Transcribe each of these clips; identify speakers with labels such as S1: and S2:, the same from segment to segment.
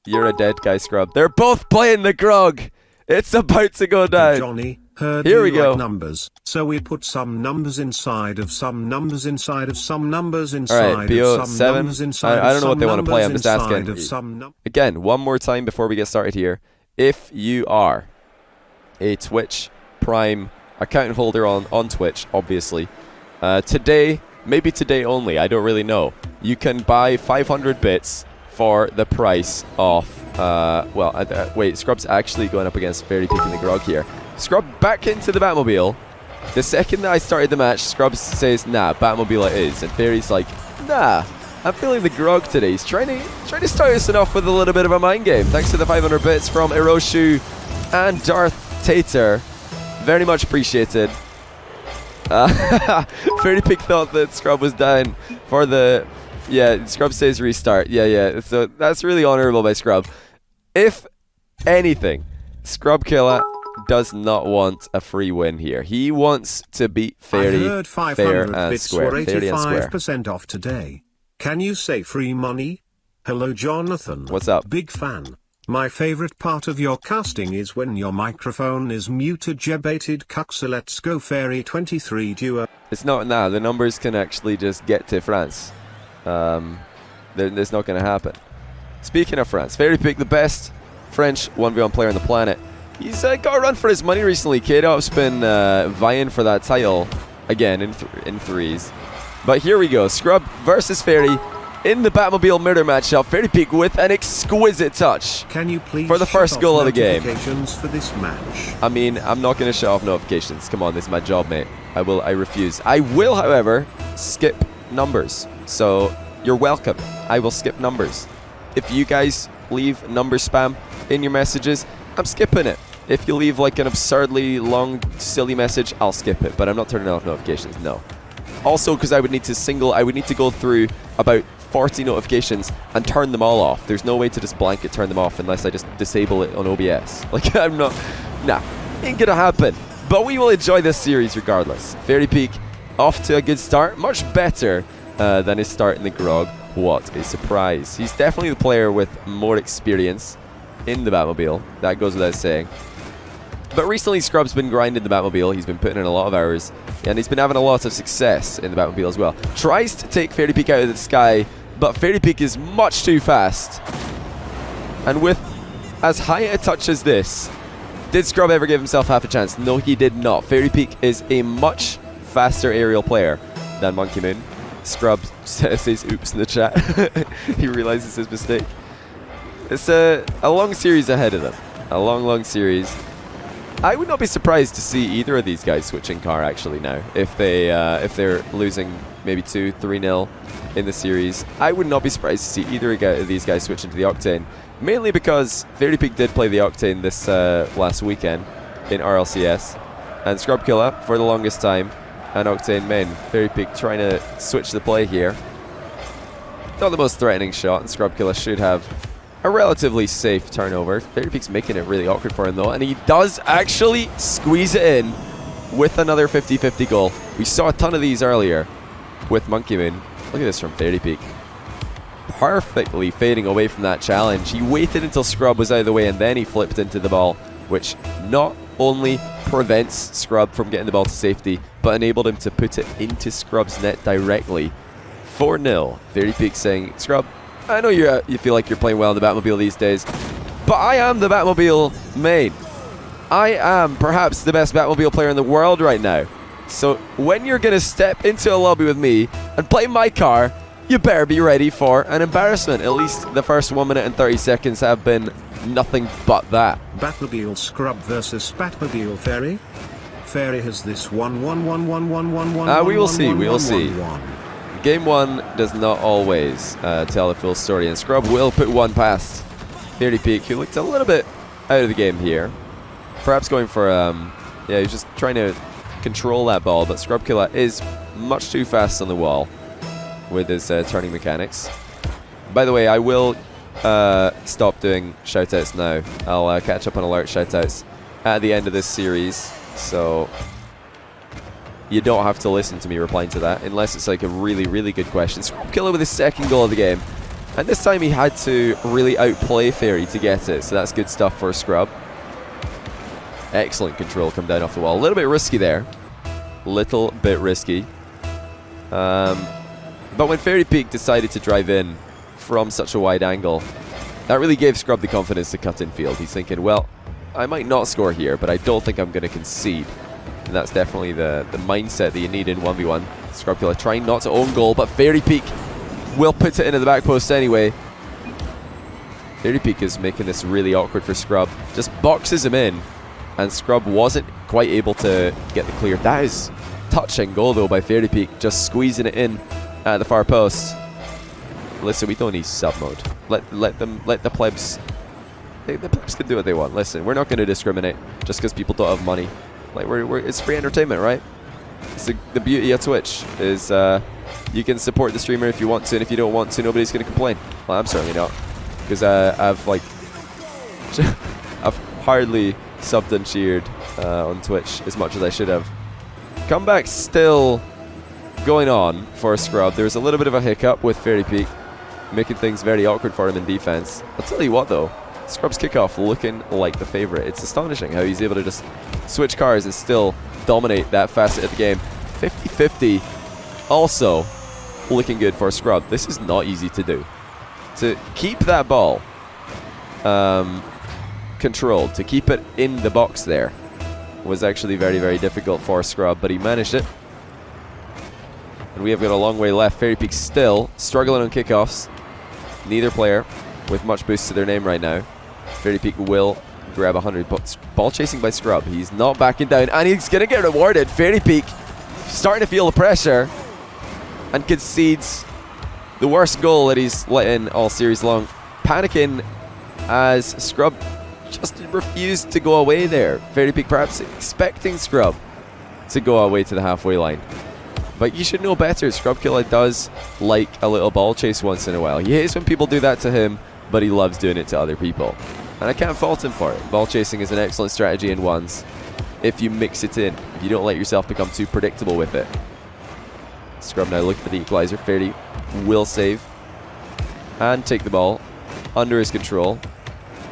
S1: You're a dead guy, Scrub. They're both playing the grog. It's about to go down.
S2: Johnny, heard
S1: Here we
S2: you
S1: go.
S2: like numbers, so we put some numbers inside of some numbers inside of some numbers inside
S1: All right,
S2: of some
S1: BO7.
S2: numbers inside
S1: I don't know what they want to play. I'm
S2: numbers
S1: just
S2: inside
S1: asking.
S2: of some
S1: Again, one more time before we get started here. If you are a Twitch Prime account holder on Twitch, obviously, today, maybe today only, I don't really know, you can buy 500 bits for the price of, wait, Scrub's actually going up against Fairy Peak in the grog here. Scrub back into the Batmobile. The second that I started the match, Scrub says, nah, Batmobile it is. And Fairy's like, nah, I'm feeling the grog today. He's trying to start us off with a little bit of a mind game. Thanks to the 500 bits from Eroshu and Darth Tater. Very much appreciated. Fairy Peak thought that Scrub was down for the... Yeah, Scrub says restart. Yeah. So that's really honorable by Scrub. If anything, Scrub Killa does not want a free win here. He wants to beat Fairy fair and square. Fairly and square.
S2: 85% off today. Can you say free money? Hello, Jonathan.
S1: What's up?
S2: Big fan. My favorite part of your casting is when your microphone is muted. Jebated cuxa. Let's go Fairy 23 duo.
S1: It's not now. The numbers can actually just get to France. That's not going to happen. Speaking of France, Fairy Peak, the best French 1v1 player on the planet. He's got a run for his money recently. K-Dop's been vying for that title again in threes. But here we go. Scrub versus Fairy in the Batmobile murder matchup. Fairy Peak with an exquisite touch.
S2: Can you please
S1: for the first goal of the game?
S2: For this match?
S1: I mean, I'm not going to shut off notifications. Come on, this is my job, mate. I refuse. I will, however, skip numbers. So you're welcome. I will skip numbers. If you guys leave number spam in your messages, I'm skipping it. If you leave like an absurdly long, silly message, I'll skip it. But I'm not turning off notifications, no. Also, because I would need to go through about 40 notifications and turn them all off. There's no way to just blanket turn them off unless I just disable it on OBS. Like, I'm not... Nah, ain't gonna happen. But we will enjoy this series regardless. Fairy Peak off to a good start. Much better than his start in the grog. What a surprise. He's definitely the player with more experience in the Batmobile. That goes without saying. But recently Scrub's been grinding the Batmobile. He's been putting in a lot of hours. And he's been having a lot of success in the Batmobile as well. Tries to take Fairy Peak out of the sky, but Fairy Peak is much too fast. And with as high a touch as this, did Scrub ever give himself half a chance? No, he did not. Fairy Peak is a much faster aerial player than Monkey Moon. Scrub says oops in the chat. He realizes his mistake. It's a long series ahead of them. A long series. I would not be surprised to see either of these guys switching car actually now. If they're losing maybe 2-3-0 in the series, I would not be surprised to see either of these guys switch into the Octane. Mainly because Fairy Peak did play the Octane this last weekend in RLCS, and Scrub Killa for the longest time, and Octane main. Fairy Peak trying to switch the play here. Not the most threatening shot, and Scrub Killa should have a relatively safe turnover. Fairy Peak's making it really awkward for him though, and he does actually squeeze it in with another 50-50 goal. We saw a ton of these earlier with Monkey Moon. Look at this from Fairy Peak. Perfectly fading away from that challenge. He waited until Scrub was out of the way and then he flipped into the ball, which not only prevents Scrub from getting the ball to safety, but enabled him to put it into Scrub's net directly. 4-0. Fairy Peak saying, Scrub, I know you feel like you're playing well in the Batmobile these days, but I am the Batmobile main. I am perhaps the best Batmobile player in the world right now. So when you're going to step into a lobby with me and play my car, you better be ready for an embarrassment. At least the first 1 minute and 30 seconds have been nothing but that.
S2: Batmobile Scrub versus Batmobile Fairy. Fairy has this 1-1-1-1-1-1-1.
S1: We will see. We will see. Game 1 does not always tell the full story, and Scrub will put one past Fairy Peak, who looked a little bit out of the game here. Perhaps going for, he's just trying to control that ball, but Scrub Killa is much too fast on the wall with his turning mechanics. By the way, I will stop doing shoutouts now. I'll catch up on alert shoutouts at the end of this series, so you don't have to listen to me replying to that unless it's like a really good question. Scrub Killa with his second goal of the game, And this time he had to really outplay Fairy to get it, so that's good stuff for Scrub. Excellent control come down off the wall. A little bit risky there. Little bit risky. But when Fairy Peak decided to drive in from such a wide angle, that really gave Scrub the confidence to cut in field. He's thinking, well, I might not score here, but I don't think I'm going to concede. And that's definitely the mindset that you need in 1v1. Scrub trying not to own goal, but Fairy Peak will put it into the back post anyway. Fairy Peak is making this really awkward for Scrub. Just boxes him in, and Scrub wasn't quite able to get the clear. That is touching goal though by Fairy Peak, just squeezing it in at the far post. Listen, we don't need sub mode. Let the plebs. The plebs can do what they want. Listen, we're not going to discriminate just because people don't have money. Like it's free entertainment, right? It's the beauty of Twitch is you can support the streamer if you want to, and if you don't want to, nobody's going to complain. Well, I'm certainly not, because I've like I've hardly subbed and cheered on Twitch as much as I should have. Comeback still going on for Scrub. There's a little bit of a hiccup with Fairy Peak, making things very awkward for him in defense. I'll tell you what though, Scrub's kickoff looking like the favorite. It's astonishing how he's able to just switch cars and still dominate that facet of the game. 50-50 also looking good for Scrub. This is not easy to do. To keep that ball controlled, to keep it in the box there, was actually very, very difficult for Scrub, but he managed it. And we have got a long way left. Fairy Peak still struggling on kickoffs. Neither player with much boost to their name right now. Fairy Peak will grab 100, but ball chasing by Scrub. He's not backing down, and he's going to get rewarded. Fairy Peak starting to feel the pressure and concedes the worst goal that he's let in all series long. Panicking as Scrub just refused to go away there. Fairy Peak perhaps expecting Scrub to go away to the halfway line. But you should know better. Scrub Killa does like a little ball chase once in a while. He hates when people do that to him, but he loves doing it to other people. And I can't fault him for it. Ball chasing is an excellent strategy in ones if you mix it in, if you don't let yourself become too predictable with it. Scrub now looking for the equalizer. Fairy will save and take the ball under his control.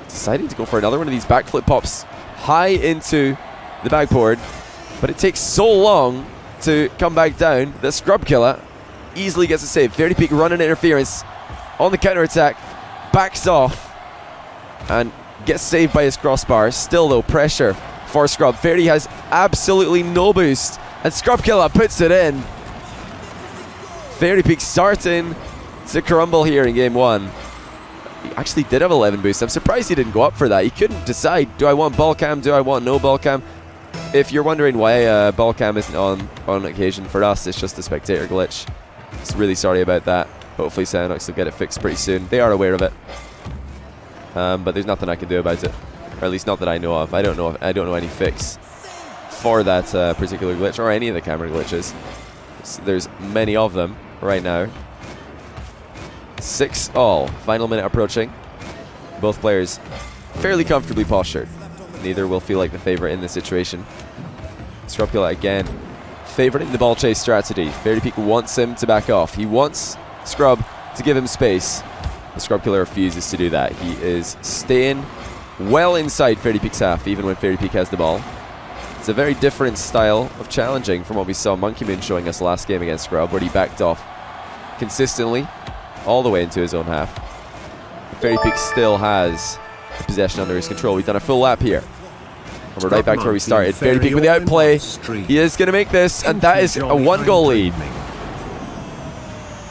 S1: Deciding to go for another one of these backflip pops high into the backboard, but it takes so long to come back down that Scrub Killa easily gets a save. Fairy Peak running interference on the counter attack, backs off and gets saved by his crossbar. Still though, pressure for Scrub. Fairy has absolutely no boost, and Scrub Killa puts it in. Fairy Peak starting to crumble here in game one. He actually did have 11 boosts. I'm surprised he didn't go up for that. He couldn't decide, do I want ball cam, do I want no ball cam? If you're wondering why ball cam isn't on occasion for us, it's just a spectator glitch. Just really sorry about that. Hopefully Cyanox will get it fixed pretty soon. They are aware of it. But there's nothing I can do about it. Or at least not that I know of. I don't know any fix for that particular glitch, or any of the camera glitches. So there's many of them right now. 6-all. Final minute approaching. Both players fairly comfortably postured. Neither will feel like the favorite in this situation. Scrub Killa again favoriting the ball chase strategy. Fairy Peak wants him to back off. He wants Scrub to give him space. The Scrub Killa refuses to do that. He is staying well inside Fairy Peak's half, even when Fairy Peak has the ball. It's a very different style of challenging from what we saw Monkey Moon showing us last game against Scrub, where he backed off consistently all the way into his own half. Fairy Peak still has the possession under his control. We've done a full lap here, and we're right back to where we started. Fairy Peak with the outplay. He is going to make this, and that is a 1-goal lead.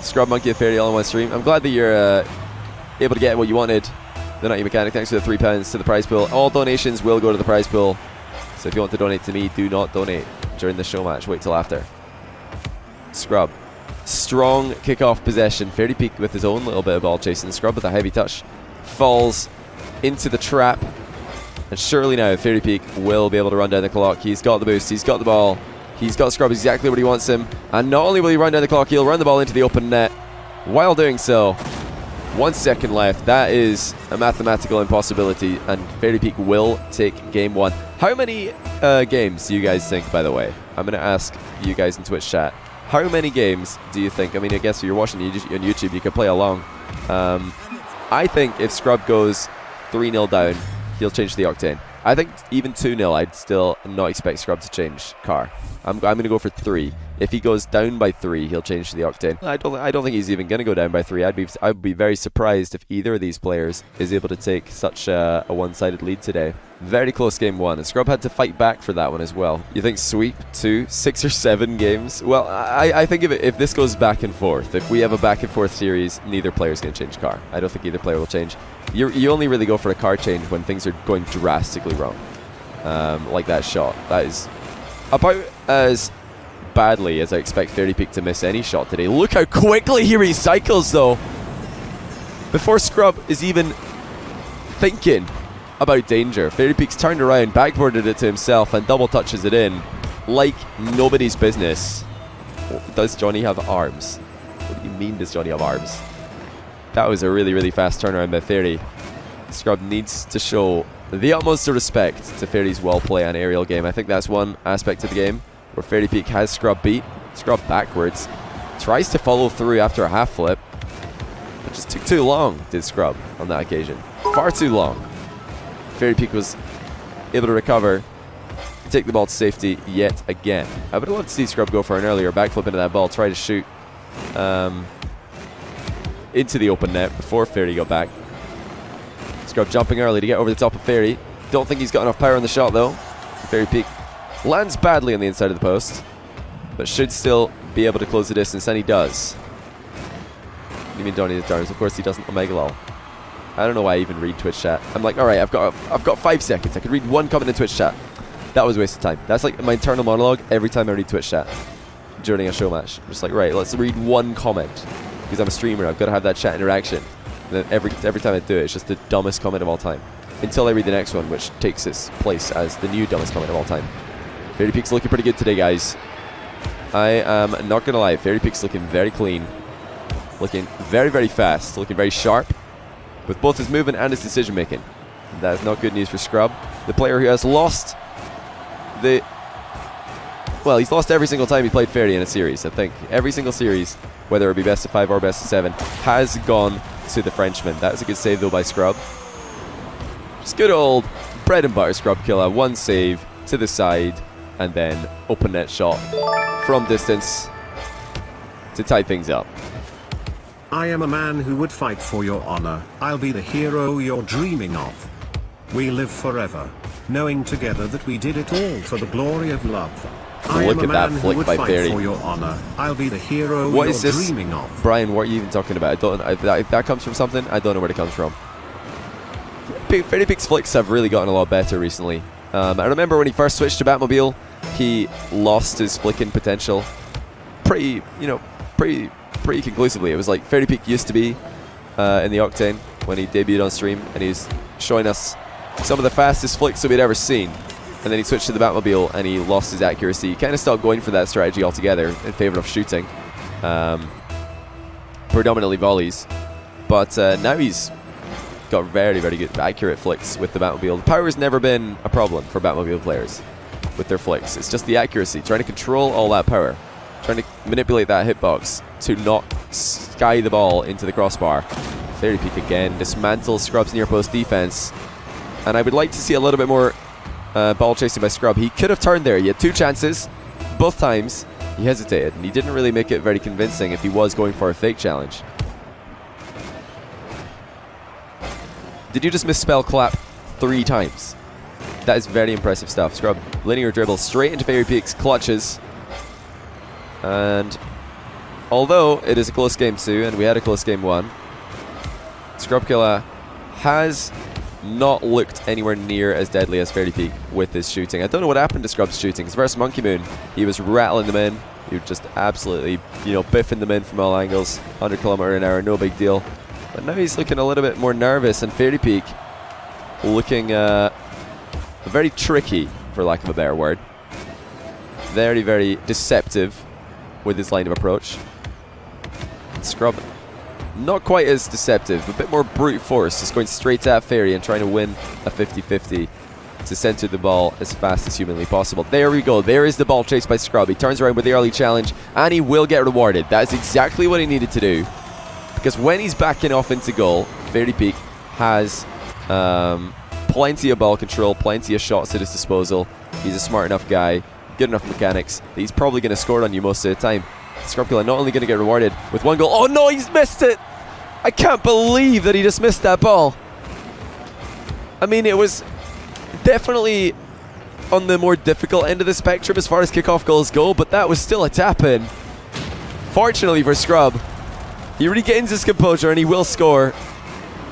S1: Scrub Monkey and Fairy all in one stream. I'm glad that you're able to get what you wanted. The Nutty Mechanic, thanks for the £3 to the prize pool. All donations will go to the prize pool. So if you want to donate to me, do not donate during the show match. Wait till after. Scrub. Strong kickoff possession. Fairy Peak with his own little bit of ball chasing. Scrub with a heavy touch falls into the trap. And surely now Fairy Peak will be able to run down the clock. He's got the boost. He's got the ball. He's got Scrub exactly where he wants him. And not only will he run down the clock, he'll run the ball into the open net. While doing so, 1 second left. That is a mathematical impossibility, and Fairy Peak will take game one. How many games do you guys think, by the way? I'm going to ask you guys in Twitch chat. How many games do you think? I mean, I guess if you're watching on YouTube, you can play along. I think if Scrub goes 3-0 down, he'll change the Octane. I think even 2-0, I'd still not expect Scrub to change car. I'm going to go for 3. If he goes down by 3, he'll change to the Octane. I don't think he's even going to go down by 3. I'd be very surprised if either of these players is able to take such a one-sided lead today. Very close game 1, and Scrub had to fight back for that one as well. You think sweep 2, 6 or 7 games? Well, I think if this goes back and forth, if we have a back and forth series, neither player's going to change car. I don't think either player will change. You only really go for a car change when things are going drastically wrong. Like that shot. That is about as badly as I expect 30 Peak to miss any shot today. Look how quickly he recycles though. Before Scrub is even thinking about danger, 30 Peak's turned around, backboarded it to himself and double touches it in like nobody's business. Does Johnny have arms? What do you mean does Johnny have arms? That was a really, really fast turnaround by 30. Scrub needs to show the utmost of respect to 30's well play and aerial game. I think that's one aspect of the game where 30 Peak has Scrub beat. Scrub backwards. Tries to follow through after a half flip. But just took too long, did Scrub, on that occasion. Far too long. 30 Peak was able to recover, take the ball to safety yet again. I would love to see Scrub go for an earlier backflip into that ball, try to shoot into the open net before 30 got back. Scrub jumping early to get over the top of 30. Don't think he's got enough power on the shot though. 30 Peak lands badly on the inside of the post, but should still be able to close the distance, and he does. You mean Donny the Darns? Of course he doesn't. Omega lol. I don't know why I even read Twitch chat. I'm like, alright, I've got 5 seconds. I could read one comment in Twitch chat. That was a waste of time. That's like my internal monologue every time I read Twitch chat during a show match. I'm just like, right, let's read one comment. Because I'm a streamer, I've got to have that chat interaction. And then every time I do it, it's just the dumbest comment of all time. Until I read the next one, which takes its place as the new dumbest comment of all time. 30 Peak's looking pretty good today, guys. I am not going to lie, 30 Peak's looking very clean. Looking very, very fast. Looking very sharp. With both his movement and his decision making. That is not good news for Scrub. The player who has lost the... Well, he's lost every single time he played 30 in a series, I think. Every single series, whether it be best of 5 or best of 7, has gone to the Frenchman. That was a good save though by Scrub. Just good old bread and butter Scrub Killa. One save to the side, and then open net shot from distance to tie things up.
S2: I am a man who would fight for your honor. I'll be the hero you're dreaming of. We live forever, knowing together that we did it all for the glory of love.
S1: Look at that flick by 30.
S2: For your honor. I'll be the hero
S1: what
S2: you're
S1: is this?
S2: Dreaming of.
S1: Brian, what are you even talking about? I don't. If that comes from something, I don't know where it comes from. 30 Peak's flicks have really gotten a lot better recently. I remember when he first switched to Batmobile, he lost his flicking potential pretty conclusively. It was like 30 Peak used to be in the Octane when he debuted on stream, and he's showing us some of the fastest flicks that we'd ever seen. And then he switched to the Batmobile and he lost his accuracy. He kind of stopped going for that strategy altogether in favor of shooting. Predominantly volleys. But now he's got very, very good accurate flicks with the Batmobile. The power has never been a problem for Batmobile players with their flicks. It's just the accuracy. Trying to control all that power. Trying to manipulate that hitbox to not sky the ball into the crossbar. 30 Peak again. Dismantles Scrub's near post defense. And I would like to see a little bit more ball chasing by Scrub. He could have turned there. He had 2 chances. Both times he hesitated, and he didn't really make it very convincing if he was going for a fake challenge. Did you just misspell clap 3 times? That is very impressive stuff. Scrub linear dribble straight into 30 Peak's clutches. And although it is a close game 2 and we had a close game 1, Scrub Killa has not looked anywhere near as deadly as 30 Peak with his shooting. I don't know what happened to Scrub's shooting. Because versus Monkey Moon, he was rattling them in. He was just absolutely, biffing them in from all angles. 100 km/h, no big deal. But now he's looking a little bit more nervous, and 30 Peak looking very tricky, for lack of a better word. Very, very deceptive with his line of approach. And Scrub, not quite as deceptive, a bit more brute force, just going straight at Fairy and trying to win a 50-50 to center the ball as fast as humanly possible. There we go. There is the ball chased by Scrub. He turns around with the early challenge, and he will get rewarded. That is exactly what he needed to do. Because when he's backing off into goal, Fairy Peak has plenty of ball control, plenty of shots at his disposal. He's a smart enough guy, good enough mechanics, that he's probably going to score on you most of the time. Scrub not only going to get rewarded with 1 goal. Oh no, he's missed it! I can't believe that he just missed that ball. I mean, it was definitely on the more difficult end of the spectrum as far as kickoff goals go, but that was still a tap-in. Fortunately for Scrub, he regains his composure and he will score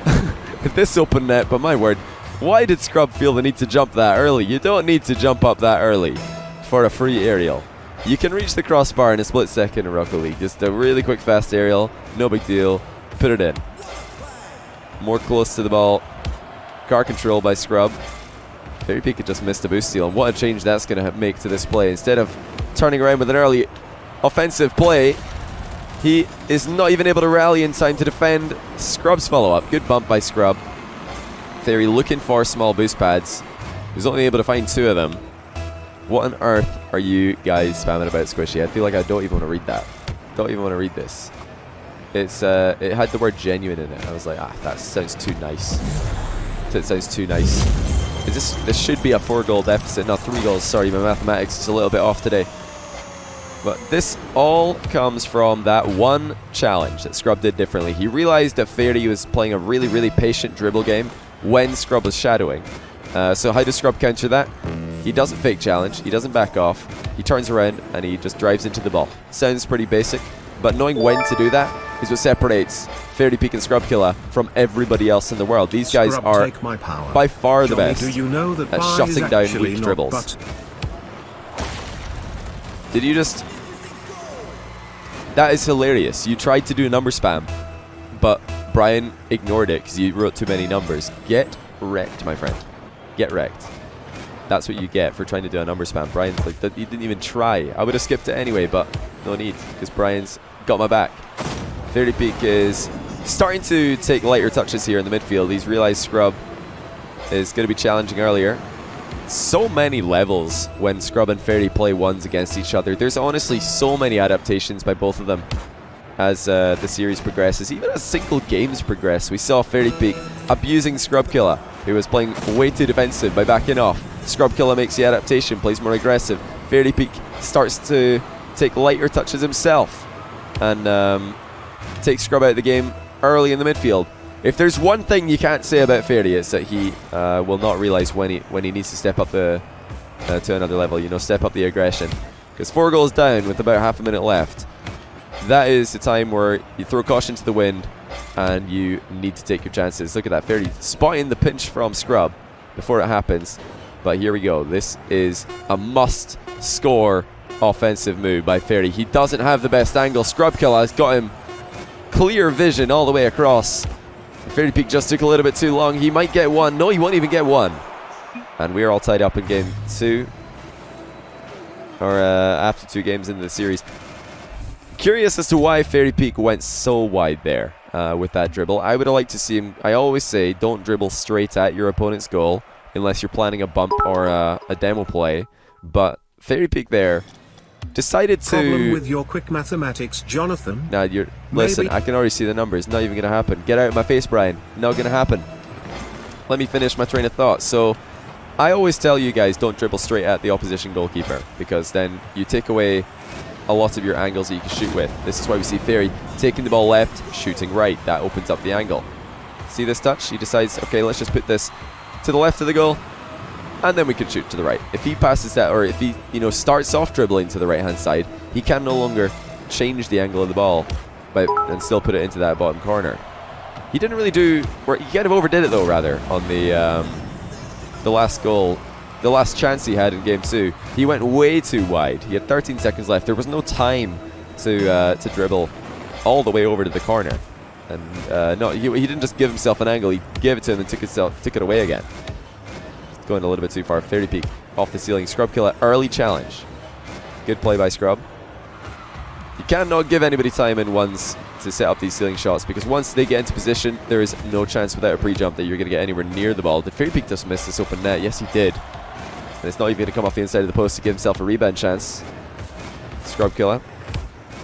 S1: at this open net, but my word, why did Scrub feel the need to jump that early? You don't need to jump up that early for a free aerial. You can reach the crossbar in a split second in Rocket League. Just a really quick fast aerial, no big deal. Put it in. More close to the ball. Car control by Scrub. Fairy Peak had just missed a boost steal, and what a change that's going to make to this play. Instead of turning around with an early offensive play, he is not even able to rally in time to defend Scrub's follow-up. Good bump by Scrub. Fairy looking for small boost pads. He was only able to find 2 of them. What on earth are you guys spamming about, Squishy? I feel like I don't even want to read that. Don't even want to read this. It's it had the word genuine in it. I was like, that sounds too nice. It sounds too nice. This should be a 4-goal deficit, not 3 goals. Sorry, my mathematics is a little bit off today. But this all comes from that one challenge that Scrub did differently. He realized that Fairy was playing a really, really patient dribble game when Scrub was shadowing. So how does Scrub counter that? He doesn't fake challenge, he doesn't back off, he turns around and he just drives into the ball. Sounds pretty basic, but knowing when to do that is what separates Fairy Peak and Scrub Killa from everybody else in the world. These guys are by far the best at shutting down weak dribbles. Did you just... That is hilarious. You tried to do a number spam, but Brian ignored it because you wrote too many numbers. Get wrecked, my friend. Get wrecked. That's what you get for trying to do a number spam. Brian's like, he didn't even try. I would have skipped it anyway, but no need, because Brian's got my back. Fairy Peak is starting to take lighter touches here in the midfield. He's realized Scrub is going to be challenging earlier. So many levels when Scrub and Fairy play ones against each other. There's honestly so many adaptations by both of them as the series progresses. Even as single games progress, we saw Fairy Peak abusing Scrub Killa, who was playing way too defensive by backing off. Scrub Killa makes the adaptation, plays more aggressive. Fairy Peak starts to take lighter touches himself and takes Scrub out of the game early in the midfield. If there's one thing you can't say about Fairy, it's that he will not realize when he needs to step up to another level. You know, step up the aggression. Because 4 goals down with about half a minute left, that is the time where you throw caution to the wind and you need to take your chances. Look at that, Fairy spotting the pinch from Scrub before it happens. But here we go. This is a must-score offensive move by Fairy. He doesn't have the best angle. Scrub Killa has got him clear vision all the way across. Fairy Peak just took a little bit too long. He might get one. No, he won't even get one. And we're all tied up in game 2. Or after 2 games into the series. Curious as to why Fairy Peak went so wide there with that dribble. I would have liked to see him. I always say don't dribble straight at your opponent's goal unless you're planning a bump or a demo play. But Fairy Peak there decided to...
S2: Problem with your quick mathematics, Jonathan?
S1: Nah, listen, I can already see the numbers. Not even going to happen. Get out of my face, Brian. Not going to happen. Let me finish my train of thought. So, I always tell you guys don't dribble straight at the opposition goalkeeper, because then you take away a lot of your angles that you can shoot with. This is why we see Fairy taking the ball left, shooting right. That opens up the angle. See this touch? He decides, okay, let's just put this to the left of the goal, and then we can shoot to the right. If he passes that, or if he, starts off dribbling to the right-hand side, he can no longer change the angle of the ball and still put it into that bottom corner. He didn't really do... He kind of overdid it, though, rather, on the last goal. The last chance he had in Game 2. He went way too wide. He had 13 seconds left. There was no time to dribble all the way over to the corner. And no, he didn't just give himself an angle. He gave it to him and took it away again. Going a little bit too far. Fairy Peak off the ceiling. Scrub Killa, early challenge. Good play by Scrub. You cannot give anybody time in ones to set up these ceiling shots, because once they get into position, there is no chance without a pre-jump that you're going to get anywhere near the ball. Did Fairy Peak just miss this open net? Yes, he did. And it's not even going to come off the inside of the post to give himself a rebound chance. Scrub Killa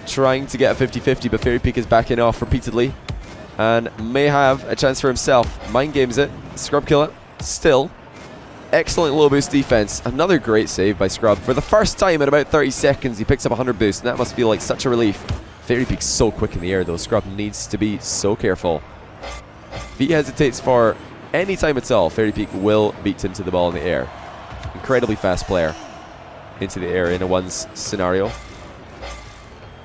S1: trying to get a 50-50, but Fairy Peak is backing off repeatedly. and may have a chance for himself. Mind games it. Scrub Killa still. Excellent low boost defense. Another great save by Scrub. For the first time in about 30 seconds, he picks up 100 boost, and that must feel like such a relief. Fairy Peak's so quick in the air, though. Scrub needs to be so careful. If he hesitates for any time at all, Fairy Peak will beat him to the ball in the air. Incredibly fast player into the air in a ones scenario.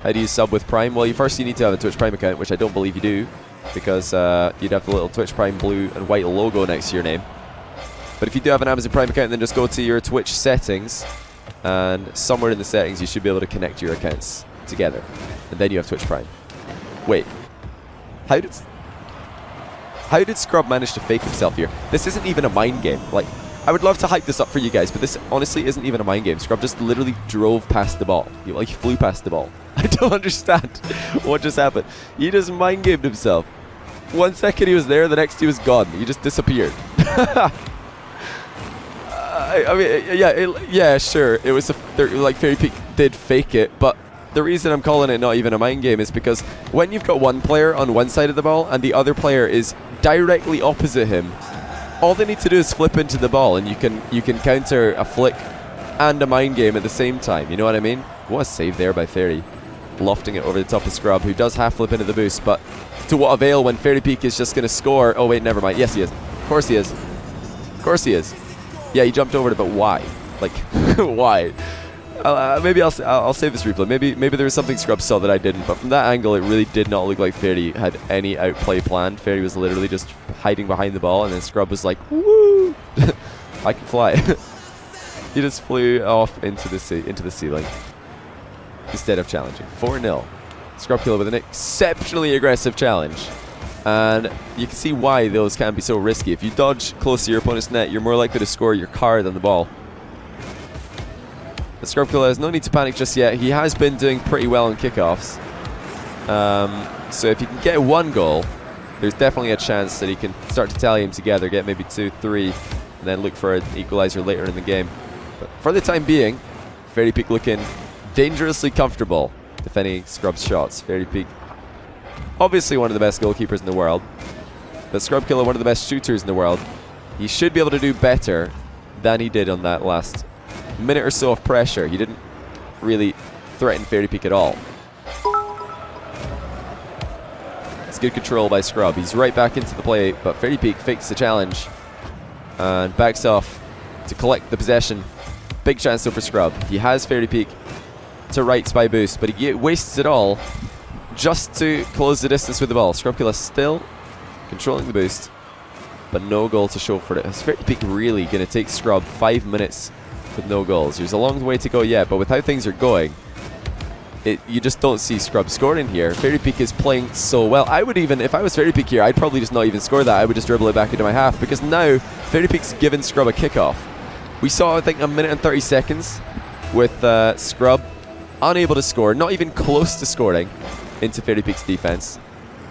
S1: How do you sub with Prime? Well, first you need to have a Twitch Prime account, which I don't believe you do, because you'd have the little Twitch Prime blue and white logo next to your name. But if you do have an Amazon Prime account, then just go to your Twitch settings, and somewhere in the settings you should be able to connect your accounts together, and then you have Twitch Prime. Wait, how did Scrub manage to fake himself here? This isn't even a mind game. Like, I would love to hype this up for you guys, but this honestly isn't even a mind game. Scrub just literally drove past the ball. He flew past the ball. I don't understand what just happened. He just mind gamed himself. 1 second he was there, the next he was gone. He just disappeared. I mean, yeah, sure. It was like Fairy Peak did fake it, but the reason I'm calling it not even a mind game is because when you've got one player on one side of the ball and the other player is directly opposite him, all they need to do is flip into the ball, and you can counter a flick and a mind game at the same time. You know what I mean? What a save there by Fairy, lofting it over the top of Scrub, who does half flip into the boost, but to what avail when Fairy Peak is just going to score? Oh wait, never mind. Yes, he is. Of course he is. Of course he is. Yeah, he jumped over it, but why? Like, why? Maybe I'll save this replay. Maybe there was something Scrub saw that I didn't, but from that angle it really did not look like Fairy had any outplay planned. Fairy was literally just hiding behind the ball, and then Scrub was like, woo! I can fly. He just flew off into the ceiling instead of challenging. 4-0. Scrub Killa with an exceptionally aggressive challenge. And you can see why those can be so risky. If you dodge close to your opponent's net, you're more likely to score your card than the ball. But Scrub Killa has no need to panic just yet. He has been doing pretty well on kickoffs. So if he can get one goal, there's definitely a chance that he can start to tally them together, get maybe 2, 3, and then look for an equalizer later in the game. But for the time being, Fairy Peak looking dangerously comfortable defending Scrub's shots. Fairy Peak, obviously one of the best goalkeepers in the world, but Scrub Killa one of the best shooters in the world. He should be able to do better than he did on that last minute or so of pressure. He didn't really threaten Fairy Peak at all. It's good control by Scrub. He's right back into the play, but Fairy Peak fakes the challenge and backs off to collect the possession. Big chance though for Scrub. He has Fairy Peak to rights by boost, but he wastes it all just to close the distance with the ball. Scrub Killa still controlling the boost, but no goal to show for it. Is Fairy Peak really going to take Scrub 5 minutes with no goals? There's a long way to go yet, but with how things are going, you just don't see Scrub scoring here. Fairy Peak is playing so well. I would even, if I was Fairy Peak here, I'd probably just not even score that. I would just dribble it back into my half, because now Fairy Peak's given Scrub a kickoff. We saw, I think, 1 minute and 30 seconds with Scrub unable to score, not even close to scoring into Fairy Peak's defense.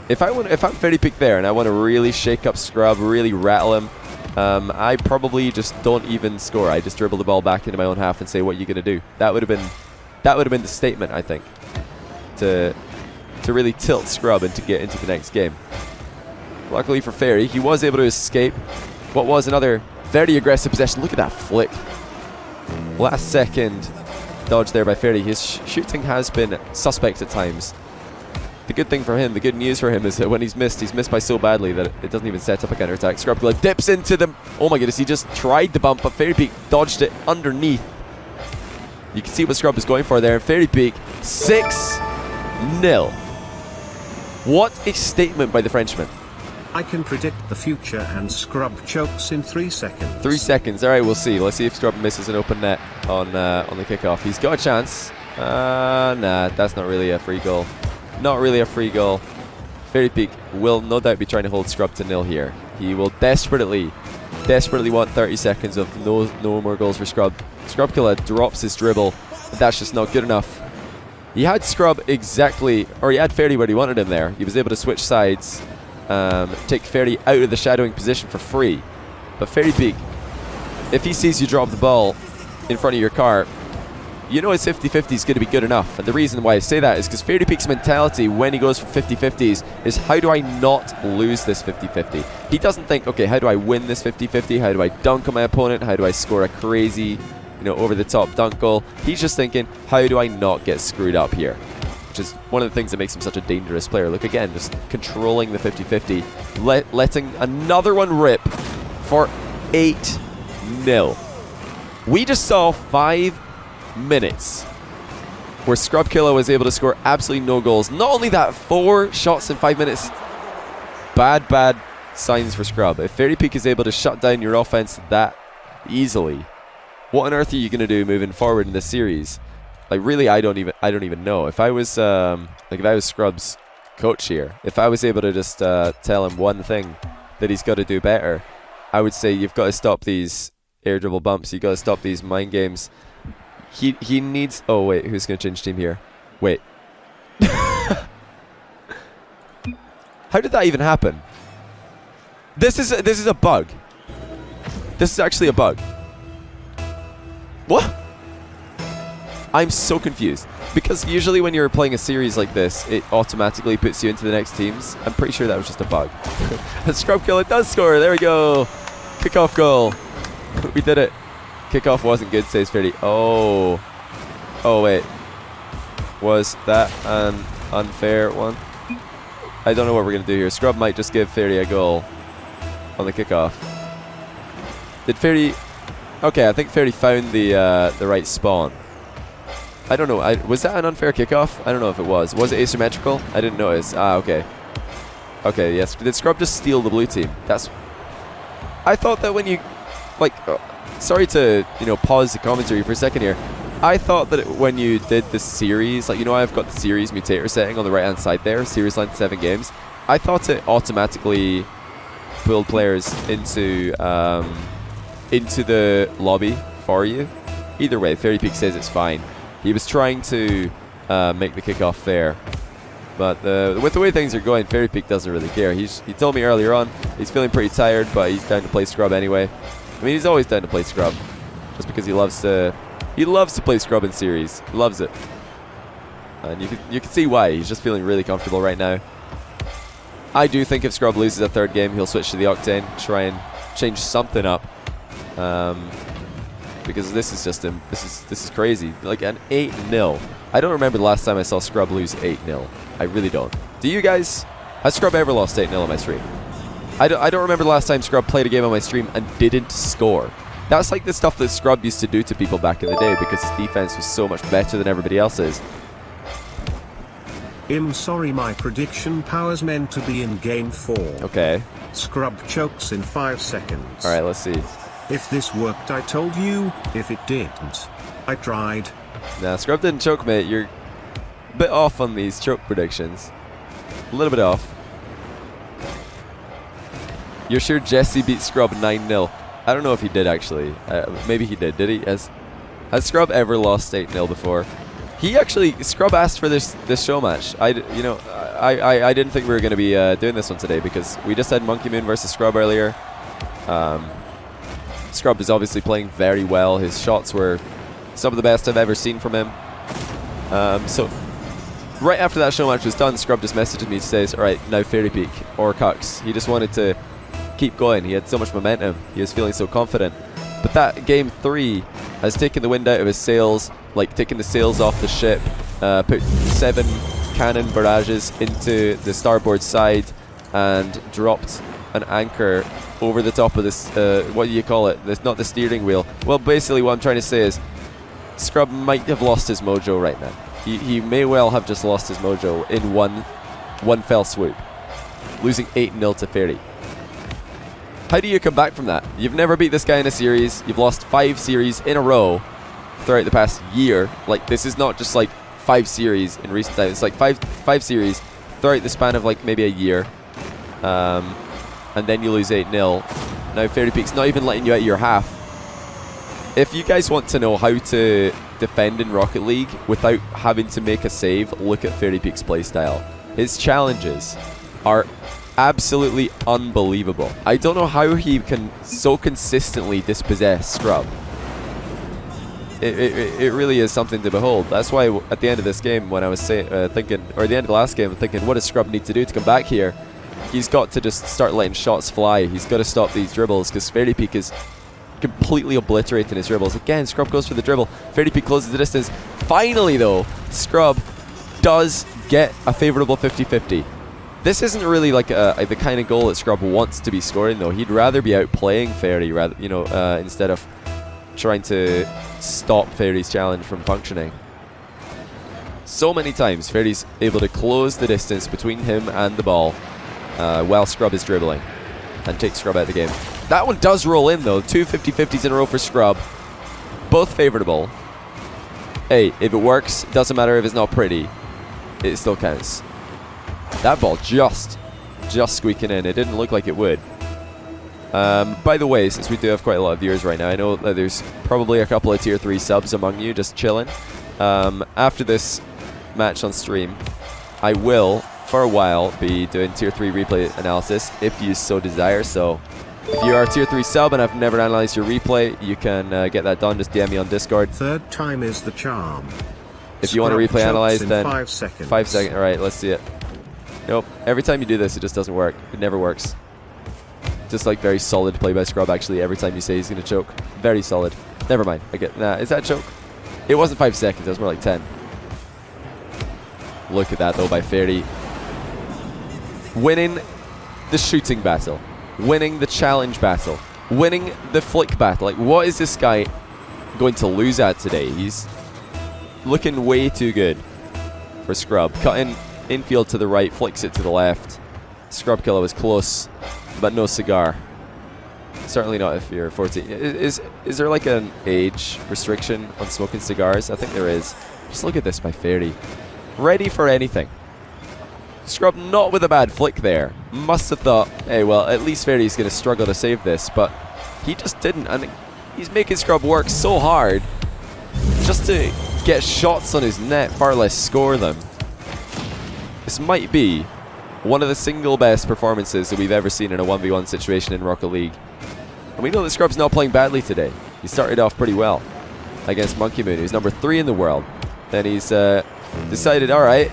S1: If I'm Fairy Peak there and I want to really shake up Scrub, really rattle him, I probably just don't even score. I just dribble the ball back into my own half and say, "What are you gonna do?" That would have been the statement, I think, to really tilt Scrub and to get into the next game. Luckily for Fairy, he was able to escape what was another very aggressive possession. Look at that flick. Last second dodge there by Fairy. His shooting has been suspect at times. The good thing for him, the good news for him, is that when he's missed by so badly that it doesn't even set up a counter-attack. Scrub Killa dips into the... Oh my goodness, he just tried the bump, but Fairy Peak dodged it underneath. You can see what Scrub is going for there. Fairy Peak, 6-0. What a statement by the Frenchman.
S2: I can predict the future, and Scrub chokes in 3 seconds.
S1: 3 seconds. All right, we'll see. Let's see if Scrub misses an open net on the kickoff. He's got a chance. Nah, that's not really a free goal. Not really a free goal. Fairy Peak will no doubt be trying to hold Scrub to 0 here. He will desperately want 30 seconds of no more goals for Scrub. Scrub Killa drops his dribble. That's just not good enough. He had Scrub exactly, or he had Fairy where he wanted him there. He was able to switch sides, take Fairy out of the shadowing position for free. But Fairy Peak, if he sees you drop the ball in front of your car, you know his 50-50 is going to be good enough. And the reason why I say that is because Fairy Peak's mentality when he goes for 50-50s is, how do I not lose this 50-50? He doesn't think, okay, how do I win this 50-50? How do I dunk on my opponent? How do I score a crazy, over-the-top dunk goal? He's just thinking, how do I not get screwed up here? Which is one of the things that makes him such a dangerous player. Look again, just controlling the 50-50, letting another one rip for 8-0. We just saw 5 minutes where Scrub Killa was able to score absolutely no goals. Not only that, 4 shots in 5 minutes. Bad signs for Scrub. If Fairy Peak is able to shut down your offense that easily, what on earth are you going to do moving forward in this series? Like, really, I don't even know. If I was Scrub's coach here, if I was able to just tell him one thing that he's got to do better, I would say you've got to stop these air dribble bumps. You've got to stop these mind games. He needs... Oh, wait. Who's going to change team here? Wait. How did that even happen? This is a bug. This is actually a bug. What? I'm so confused. Because usually when you're playing a series like this, it automatically puts you into the next teams. I'm pretty sure that was just a bug. And Scrub Killa does score. There we go. Kickoff goal. We did it. Kickoff wasn't good, says Fairy. Oh, wait. Was that an unfair one? I don't know what we're going to do here. Scrub might just give Fairy a goal on the kickoff. Did Fairy... Okay, I think Fairy found the right spawn. I don't know. Was that an unfair kickoff? I don't know if it was. Was it asymmetrical? I didn't notice. Okay. Okay, yes. Did Scrub just steal the blue team? That's... I thought that when you... Like... sorry to, pause the commentary for a second here. I thought that when you did the series, like, I've got the series mutator setting on the right-hand side there, series length 7 games. I thought it automatically pulled players into the lobby for you. Either way, Fairy Peak says it's fine. He was trying to make the kickoff fair. But with the way things are going, Fairy Peak doesn't really care. He told me earlier on he's feeling pretty tired, but he's down to play Scrub anyway. I mean, he's always down to play Scrub, just because he loves to play Scrub in series. He loves it, and you can see why. He's just feeling really comfortable right now. I do think if Scrub loses a 3rd game, he'll switch to the Octane, try and change something up, because this is just this is crazy. Like an 8-0. I don't remember the last time I saw Scrub lose 8-0. I really don't. Do you guys? Has Scrub ever lost 8-0 on my stream? I don't remember the last time Scrub played a game on my stream and didn't score. That's like the stuff that Scrub used to do to people back in the day because his defense was so much better than everybody else's.
S2: Sorry, my prediction power's meant to be in game 4.
S1: Okay.
S2: Scrub chokes in 5 seconds.
S1: Alright, let's see.
S2: If this worked, I told you. If it didn't, I tried.
S1: Nah, Scrub didn't choke, mate. You're a bit off on these choke predictions. A little bit off. You're sure Jesse beat Scrub 9-0? I don't know if he did, actually. Maybe he did. Did he? Has Scrub ever lost 8-0 before? Scrub asked for this show match. I didn't think we were going to be doing this one today because we just had Monkey Moon versus Scrub earlier. Scrub is obviously playing very well. His shots were some of the best I've ever seen from him. So right after that show match was done, Scrub just messaged me to say, alright, now Fairy Peak or Cux. He just wanted to keep going. He had so much momentum. He was feeling so confident. But that game 3 has taken the wind out of his sails, like taking the sails off the ship, put 7 cannon barrages into the starboard side and dropped an anchor over the top of this, what do you call it? It's not the steering wheel. Well, basically what I'm trying to say is Scrub might have lost his mojo right now. He may well have just lost his mojo in one fell swoop, losing 8-0 to Fairy. How do you come back from that? You've never beat this guy in a series. You've lost 5 series in a row throughout the past year. Like, this is not just like 5 series in recent times. It's like five series throughout the span of like maybe a year. And then you lose 8-0. Now Fairy Peak's not even letting you out of your half. If you guys want to know how to defend in Rocket League without having to make a save, look at Fairy Peak's playstyle. His challenges are absolutely unbelievable. I don't know how he can so consistently dispossess Scrub. it really is something to behold. That's why at the end of this game, when I was thinking, or at the end of the last game, I'm thinking, what does Scrub need to do to come back here? He's got to just start letting shots fly. He's got to stop these dribbles, because Fairy Peak is completely obliterating his dribbles. Again, Scrub goes for the dribble. Fairy Peak closes the distance. Finally, though, Scrub does get a favorable 50-50. This isn't really like the kind of goal that Scrub wants to be scoring, though. He'd rather be outplaying Fairy, instead of trying to stop Fairy's challenge from functioning. So many times, Fairy's able to close the distance between him and the ball while Scrub is dribbling and take Scrub out of the game. That one does roll in, though. 2 50-50s in a row for Scrub. Both favorable. Hey, if it works, doesn't matter if it's not pretty. It still counts. That ball just squeaking in. It didn't look like it would. By the way, since we do have quite a lot of viewers right now, I know that there's probably a couple of tier 3 subs among you just chilling. After this match on stream, I will, for a while, be doing tier 3 replay analysis if you so desire. So if you are a tier 3 sub and I've never analyzed your replay, you can get that done. Just DM me on Discord.
S2: Third time is the charm.
S1: If you want to replay analyze, then
S2: 5 seconds.
S1: 5 seconds. All right, let's see it. Nope. Every time you do this, it just doesn't work. It never works. Just like very solid play by Scrub, actually. Every time you say he's going to choke. Very solid. Never mind. Is that a choke? It wasn't 5 seconds. It was more like 10. Look at that, though, by Fairy. Winning the shooting battle. Winning the challenge battle. Winning the flick battle. Like, what is this guy going to lose at today? He's looking way too good for Scrub. Cutting infield to the right, flicks it to the left. Scrub Killa was close, but no cigar. Certainly not if you're 14. Is there like an age restriction on smoking cigars? I think there is. Just look at this by Fairy. Ready for anything. Scrub not with a bad flick there. Must have thought, hey, well, at least Fairy's going to struggle to save this, but he just didn't. And he's making Scrub work so hard just to get shots on his net, far less score them. This might be one of the single best performances that we've ever seen in a 1v1 situation in Rocket League. And we know that Scrub's not playing badly today. He started off pretty well against Monkey Moon, who's number 3 in the world. Then he's decided, all right,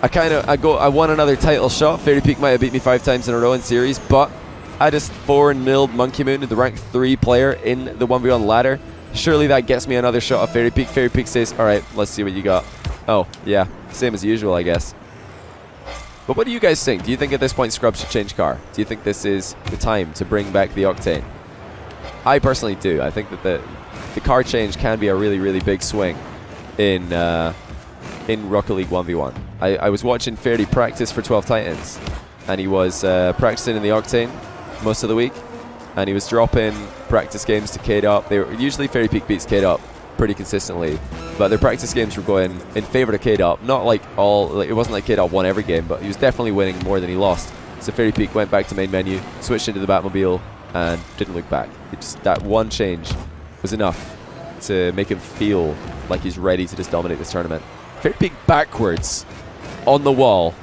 S1: I won another title shot. Fairy Peak might have beat me 5 times in a row in series, but I just 4-0'd Monkey Moon, the rank 3 player in the 1v1 ladder. Surely that gets me another shot of Fairy Peak. Fairy Peak says, all right, let's see what you got. Oh, yeah, same as usual, I guess. But what do you guys think? Do you think at this point Scrub should change car? Do you think this is the time to bring back the Octane? I personally do. I think that the car change can be a really, really big swing in Rocket League 1v1. I was watching Fairy practice for 12 Titans, and he was practicing in the Octane most of the week, and he was dropping practice games to K-Dop. Usually Fairy Peak beats K-Dop pretty consistently, but their practice games were going in favor of K-Dop. Not like it wasn't like K-Dop won every game, but he was definitely winning more than he lost. So Fairy Peak went back to main menu, switched into the Batmobile, and didn't look back. That one change was enough to make him feel like he's ready to just dominate this tournament. Fairy Peak backwards on the wall.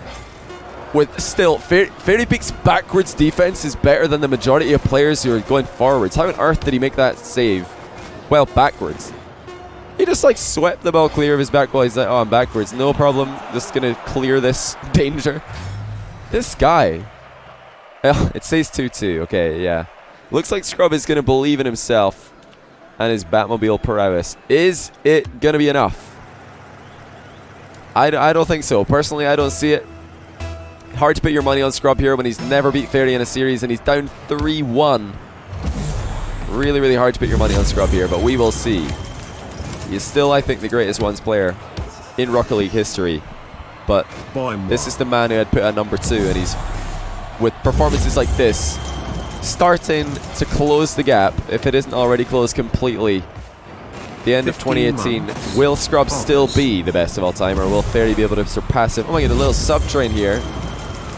S1: With still, Fairy Peak's backwards defense is better than the majority of players who are going forwards. How on earth did he make that save? Well, backwards. He just like swept the ball clear of his back wall. He's like, oh, I'm backwards. No problem. Just going to clear this danger. This guy. Oh, it says 2-2. Okay, yeah. Looks like Scrub is going to believe in himself and his Batmobile prowess. Is it going to be enough? I don't think so. Personally, I don't see it. Hard to put your money on Scrub here when he's never beat Fairy in a series and he's down 3-1. Really, really hard to put your money on Scrub here, but we will see. He is still, I think, the greatest ones player in Rocket League history. But this is the man who had put at number 2, and he's, with performances like this, starting to close the gap, if it isn't already closed completely. The end of 2018, will Scrub still be the best of all time, or will Fairy be able to surpass him? Oh my god, a little sub train here.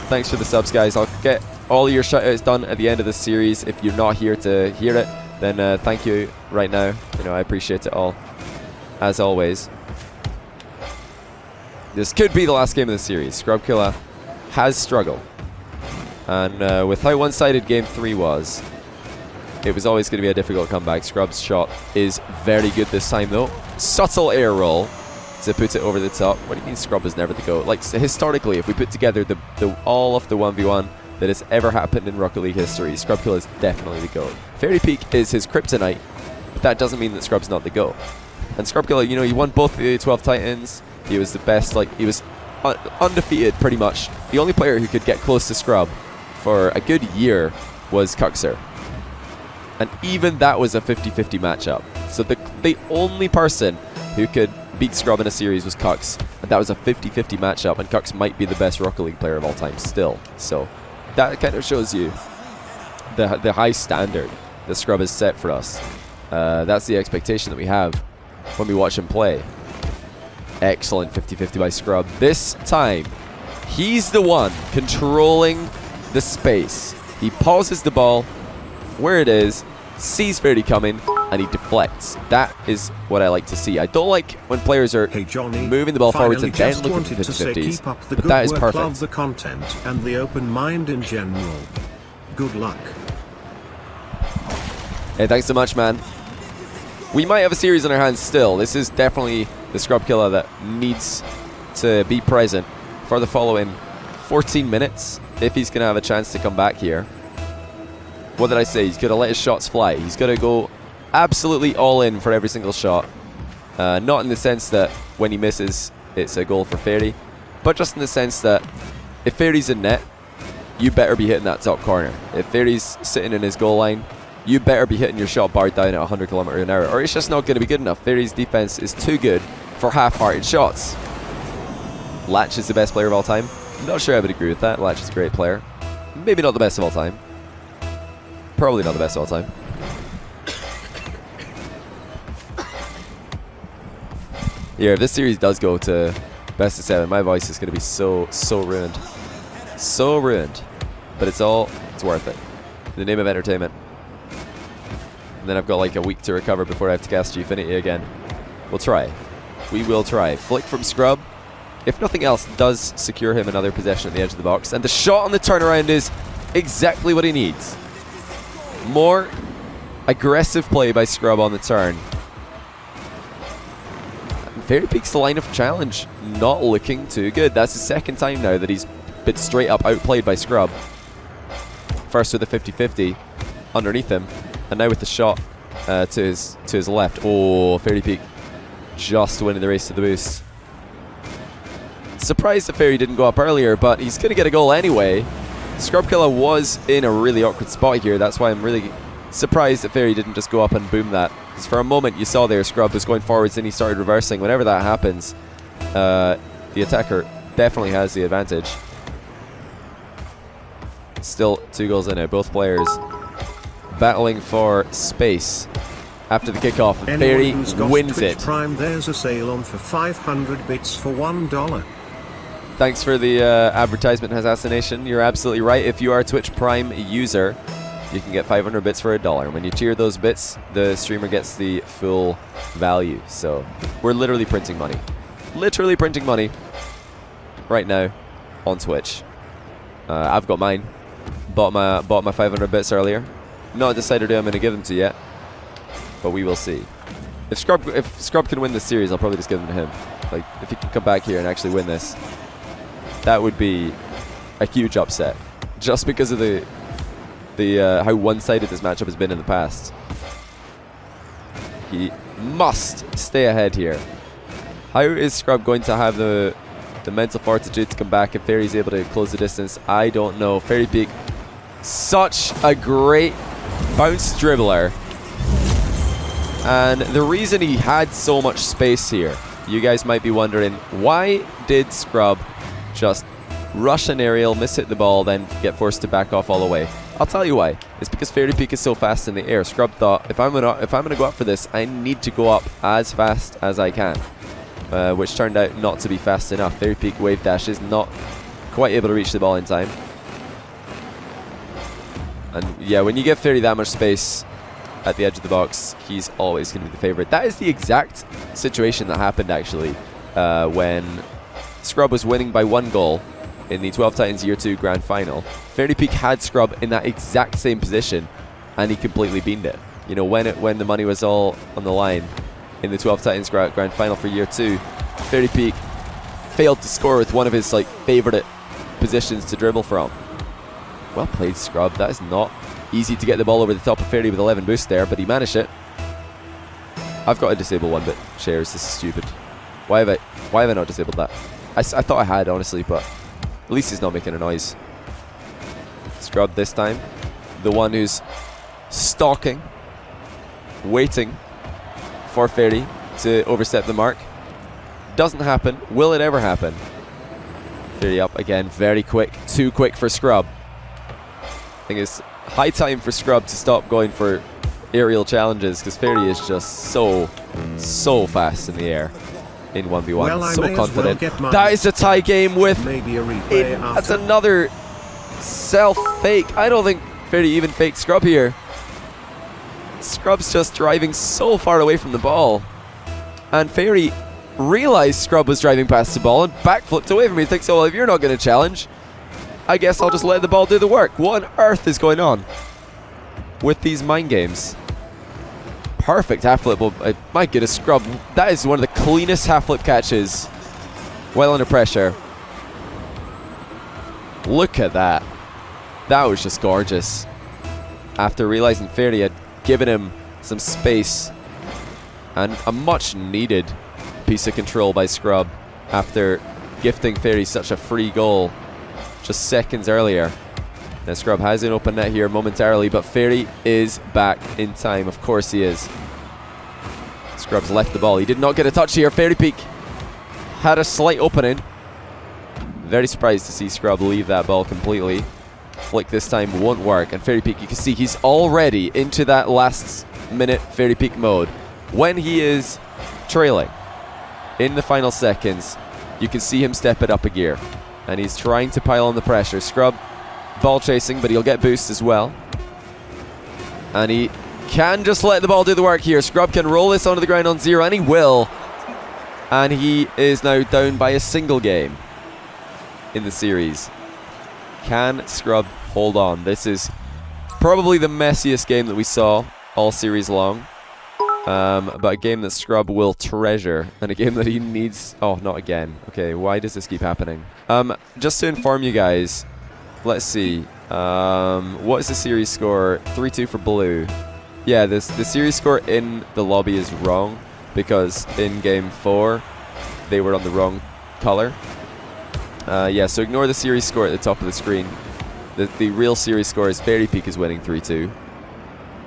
S1: Thanks for the subs, guys. I'll get all your shoutouts done at the end of the series. If you're not here to hear it, then thank you right now. I appreciate it all, as always. This could be the last game of the series. Scrub Killa has struggled. And with how one-sided Game 3 was, It was always going to be a difficult comeback. Scrub's shot is very good this time, though. Subtle air roll to put it over the top. What do you mean Scrub is never the GOAT? Like, historically, if we put together all of the 1v1 that has ever happened in Rocket League history, Scrub Killa is definitely the GOAT. Fairy Peak is his kryptonite, but that doesn't mean that Scrub's not the GOAT. And Scrub Killa, you know, he won both the 12 Titans. He was the best, like, he was undefeated, pretty much. The only player who could get close to Scrub for a good year was Cuxer. And even that was a 50-50 matchup. So the only person who could beat Scrub in a series was Cux, and that was a 50-50 matchup, and Cux might be the best Rocket League player of all time still. So that kind of shows you the high standard that Scrub has set for us. That's the expectation that we have when we watch him play. Excellent 50-50 by Scrub. This time, he's the one controlling the space. He pauses the ball where it is, sees Fairy coming, and he deflects. That is what I like to see. I don't like when players are moving the ball forwards and then looking for 50-50s, but that is perfect.
S2: Love the content and the open mind in general. Good luck.
S1: Hey, thanks so much, man. We might have a series on our hands still. This is definitely the Scrub Killa that needs to be present for the following 14 minutes if he's going to have a chance to come back here. What did I say? He's got to let his shots fly. He's got to go absolutely all in for every single shot. Not in the sense that when he misses, it's a goal for Fairy, but just in the sense that if Fairy's in net, you better be hitting that top corner. If Fairy's sitting in his goal line, you better be hitting your shot bar down at 100 km/h, or it's just not going to be good enough. Fairy's defense is too good for half-hearted shots. Latch is the best player of all time. I'm not sure I would agree with that. Latch is a great player. Maybe not the best of all time. Probably not the best of all time. Yeah, if this series does go to best of 7, my voice is going to be so ruined. So ruined. But it's worth it. In the name of entertainment. And then I've got like a week to recover before I have to cast Gfinity again. We'll try. We will try. Flick from Scrub. If nothing else, does secure him another possession at the edge of the box. And the shot on the turnaround is exactly what he needs. More aggressive play by Scrub on the turn. Fairy Peak's line of challenge not looking too good. That's the second time now that he's been straight up outplayed by Scrub. First with the 50-50 underneath him, and now with the shot to his left. Oh, Fairy Peak just winning the race to the boost. Surprised that Fairy didn't go up earlier, but he's going to get a goal anyway. Scrub Killa was in a really awkward spot here. That's why I'm really surprised that Fairy didn't just go up and boom that. Because for a moment you saw there Scrub was going forwards, then he started reversing. Whenever that happens, the attacker definitely has the advantage. Still 2 goals in it. Both players battling for space. After the kickoff, Fairy wins it.
S2: Prime, there's a sale on for 500 bits for $1.
S1: Thanks for the advertisement, Assassination. You're absolutely right. If you are a Twitch Prime user, you can get 500 bits for $1. When you tier those bits, the streamer gets the full value. So we're literally printing money. Literally printing money right now on Twitch. I've got mine. Bought my 500 bits earlier. Not decided who I'm going to give them to yet, but we will see. If Scrub can win this series, I'll probably just give them to him. Like, if he can come back here and actually win this, that would be a huge upset, just because of the how one-sided this matchup has been in the past. He must stay ahead here. How is Scrub going to have the mental fortitude to come back if Fairy's able to close the distance? I don't know. Fairy Peak, such a great bounce dribbler. And the reason he had so much space here, you guys might be wondering, why did Scrub just rush an aerial, miss-hit the ball, then get forced to back off all the way? I'll tell you why. It's because Fairy Peak is so fast in the air. Scrub thought, if I'm gonna go up for this, I need to go up as fast as I can, which turned out not to be fast enough. Fairy Peak wave dash is not quite able to reach the ball in time. And yeah, when you give Fairy that much space at the edge of the box, he's always going to be the favorite. That is the exact situation that happened actually when Scrub was winning by 1 goal in the 12 Titans Year 2 Grand Final. Fairy Peak had Scrub in that exact same position and he completely beamed it. You know, when the money was all on the line in the 12 Titans Grand Final for year 2, Fairy Peak failed to score with one of his like favourite positions to dribble from. Well played, Scrub. That is not easy to get the ball over the top of Fairy with 11 boost there, but he managed it. I've got to disable one bit shares. This is stupid. Why have I not disabled that? I thought I had, honestly, but at least he's not making a noise. Scrub this time, the one who's stalking, waiting for Fairy to overstep the mark. Doesn't happen. Will it ever happen? Fairy up again, very quick. Too quick for Scrub. I think it's high time for Scrub to stop going for aerial challenges, because Fairy is just so fast in the air in 1v1.
S2: Well,
S1: so confident.
S2: Well,
S1: that is a tie game with
S2: maybe a replay
S1: that's another self-fake. I don't think Fairy even faked Scrub here. Scrub's just driving so far away from the ball, and Fairy realized Scrub was driving past the ball and backflipped away from me. He thinks, oh, well, if you're not going to challenge, I guess I'll just let the ball do the work. What on earth is going on with these mind games? Perfect half flip. Well, my goodness, Scrub, that is one of the cleanest half flip catches well under pressure. Look at that. That was just gorgeous. After realizing Fairy had given him some space, and a much needed piece of control by Scrub after gifting Fairy such a free goal just seconds earlier. Now Scrub has an open net here momentarily, but Fairy is back in time. Of course he is. Scrub's left the ball. He did not get a touch here. Fairy Peak had a slight opening. Very surprised to see Scrub leave that ball completely. Flick this time won't work, and Fairy Peak, you can see he's already into that last minute Fairy Peak mode. When he is trailing in the final seconds, you can see him step it up a gear, and he's trying to pile on the pressure. Scrub ball chasing, but he'll get boost as well, and he can just let the ball do the work here. Scrub can roll this onto the ground on 0, and he will, and he is now down by a single game in the series. Can Scrub hold on? This is probably the messiest game that we saw all series long, but a game that Scrub will treasure, and a game that he needs. Oh, not again. Okay, why does this keep happening? Just to inform you guys, let's see. What is the series score? 3-2 for blue. Yeah, the series score in the lobby is wrong, because in game 4 they were on the wrong color. Yeah, so ignore the series score at the top of the screen. The real series score is Fairy Peak is winning 3-2.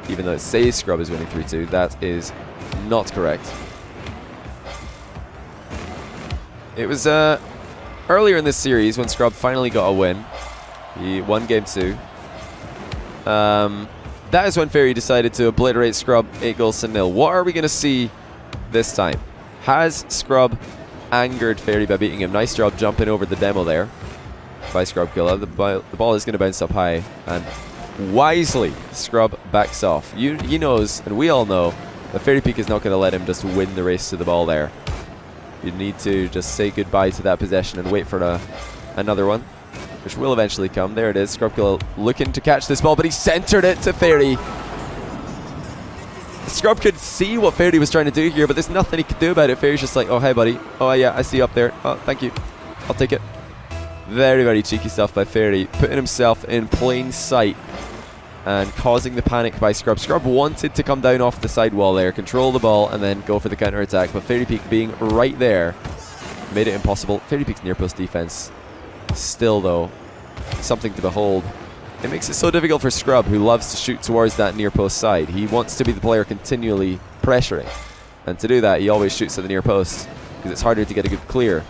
S1: Even though it says Scrub is winning 3-2, that is not correct. It was earlier in this series when Scrub finally got a win. He won game 2. That is when Fairy decided to obliterate Scrub 8-0. What are we going to see this time? Has Scrub angered Fairy by beating him? Nice job jumping over the demo there by Scrub Killa. The ball is going to bounce up high, and wisely Scrub backs off. He knows, and we all know, that Fairy Peak is not going to let him just win the race to the ball there. You need to just say goodbye to that possession and wait for another one, which will eventually come. There it is. Scrub Killa looking to catch this ball, but he centered it to Fairy. Scrub could see what Fairy was trying to do here, but there's nothing he could do about it. Fairy's just like, oh, hey, buddy. Oh, yeah, I see you up there. Oh, thank you. I'll take it. Very, very cheeky stuff by Fairy, putting himself in plain sight and causing the panic by Scrub. Scrub wanted to come down off the sidewall there, control the ball, and then go for the counter-attack, but Fairy Peak being right there made it impossible. Fairy Peak's near-post defense still, though, something to behold. It makes it so difficult for Scrub, who loves to shoot towards that near post side. He wants to be the player continually pressuring, and to do that he always shoots at the near post because it's harder to get a good clear.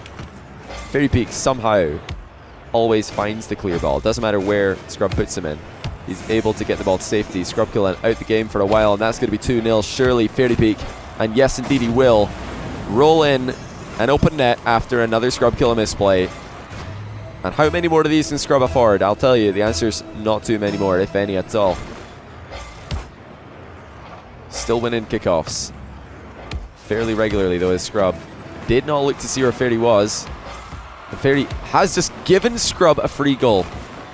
S1: Fairy Peak somehow always finds the clear ball. Doesn't matter where Scrub puts him in. He's able to get the ball to safety. Scrub Killa out the game for a while, and that's going to be 2-0. Surely Fairy Peak, and yes indeed he will, roll in an open net after another Scrub Killa misplay. And how many more of these can Scrub afford? I'll tell you, the answer's not too many more, if any at all. Still winning kickoffs fairly regularly, though, as Scrub did not look to see where Fairy was. And Fairy has just given Scrub a free goal.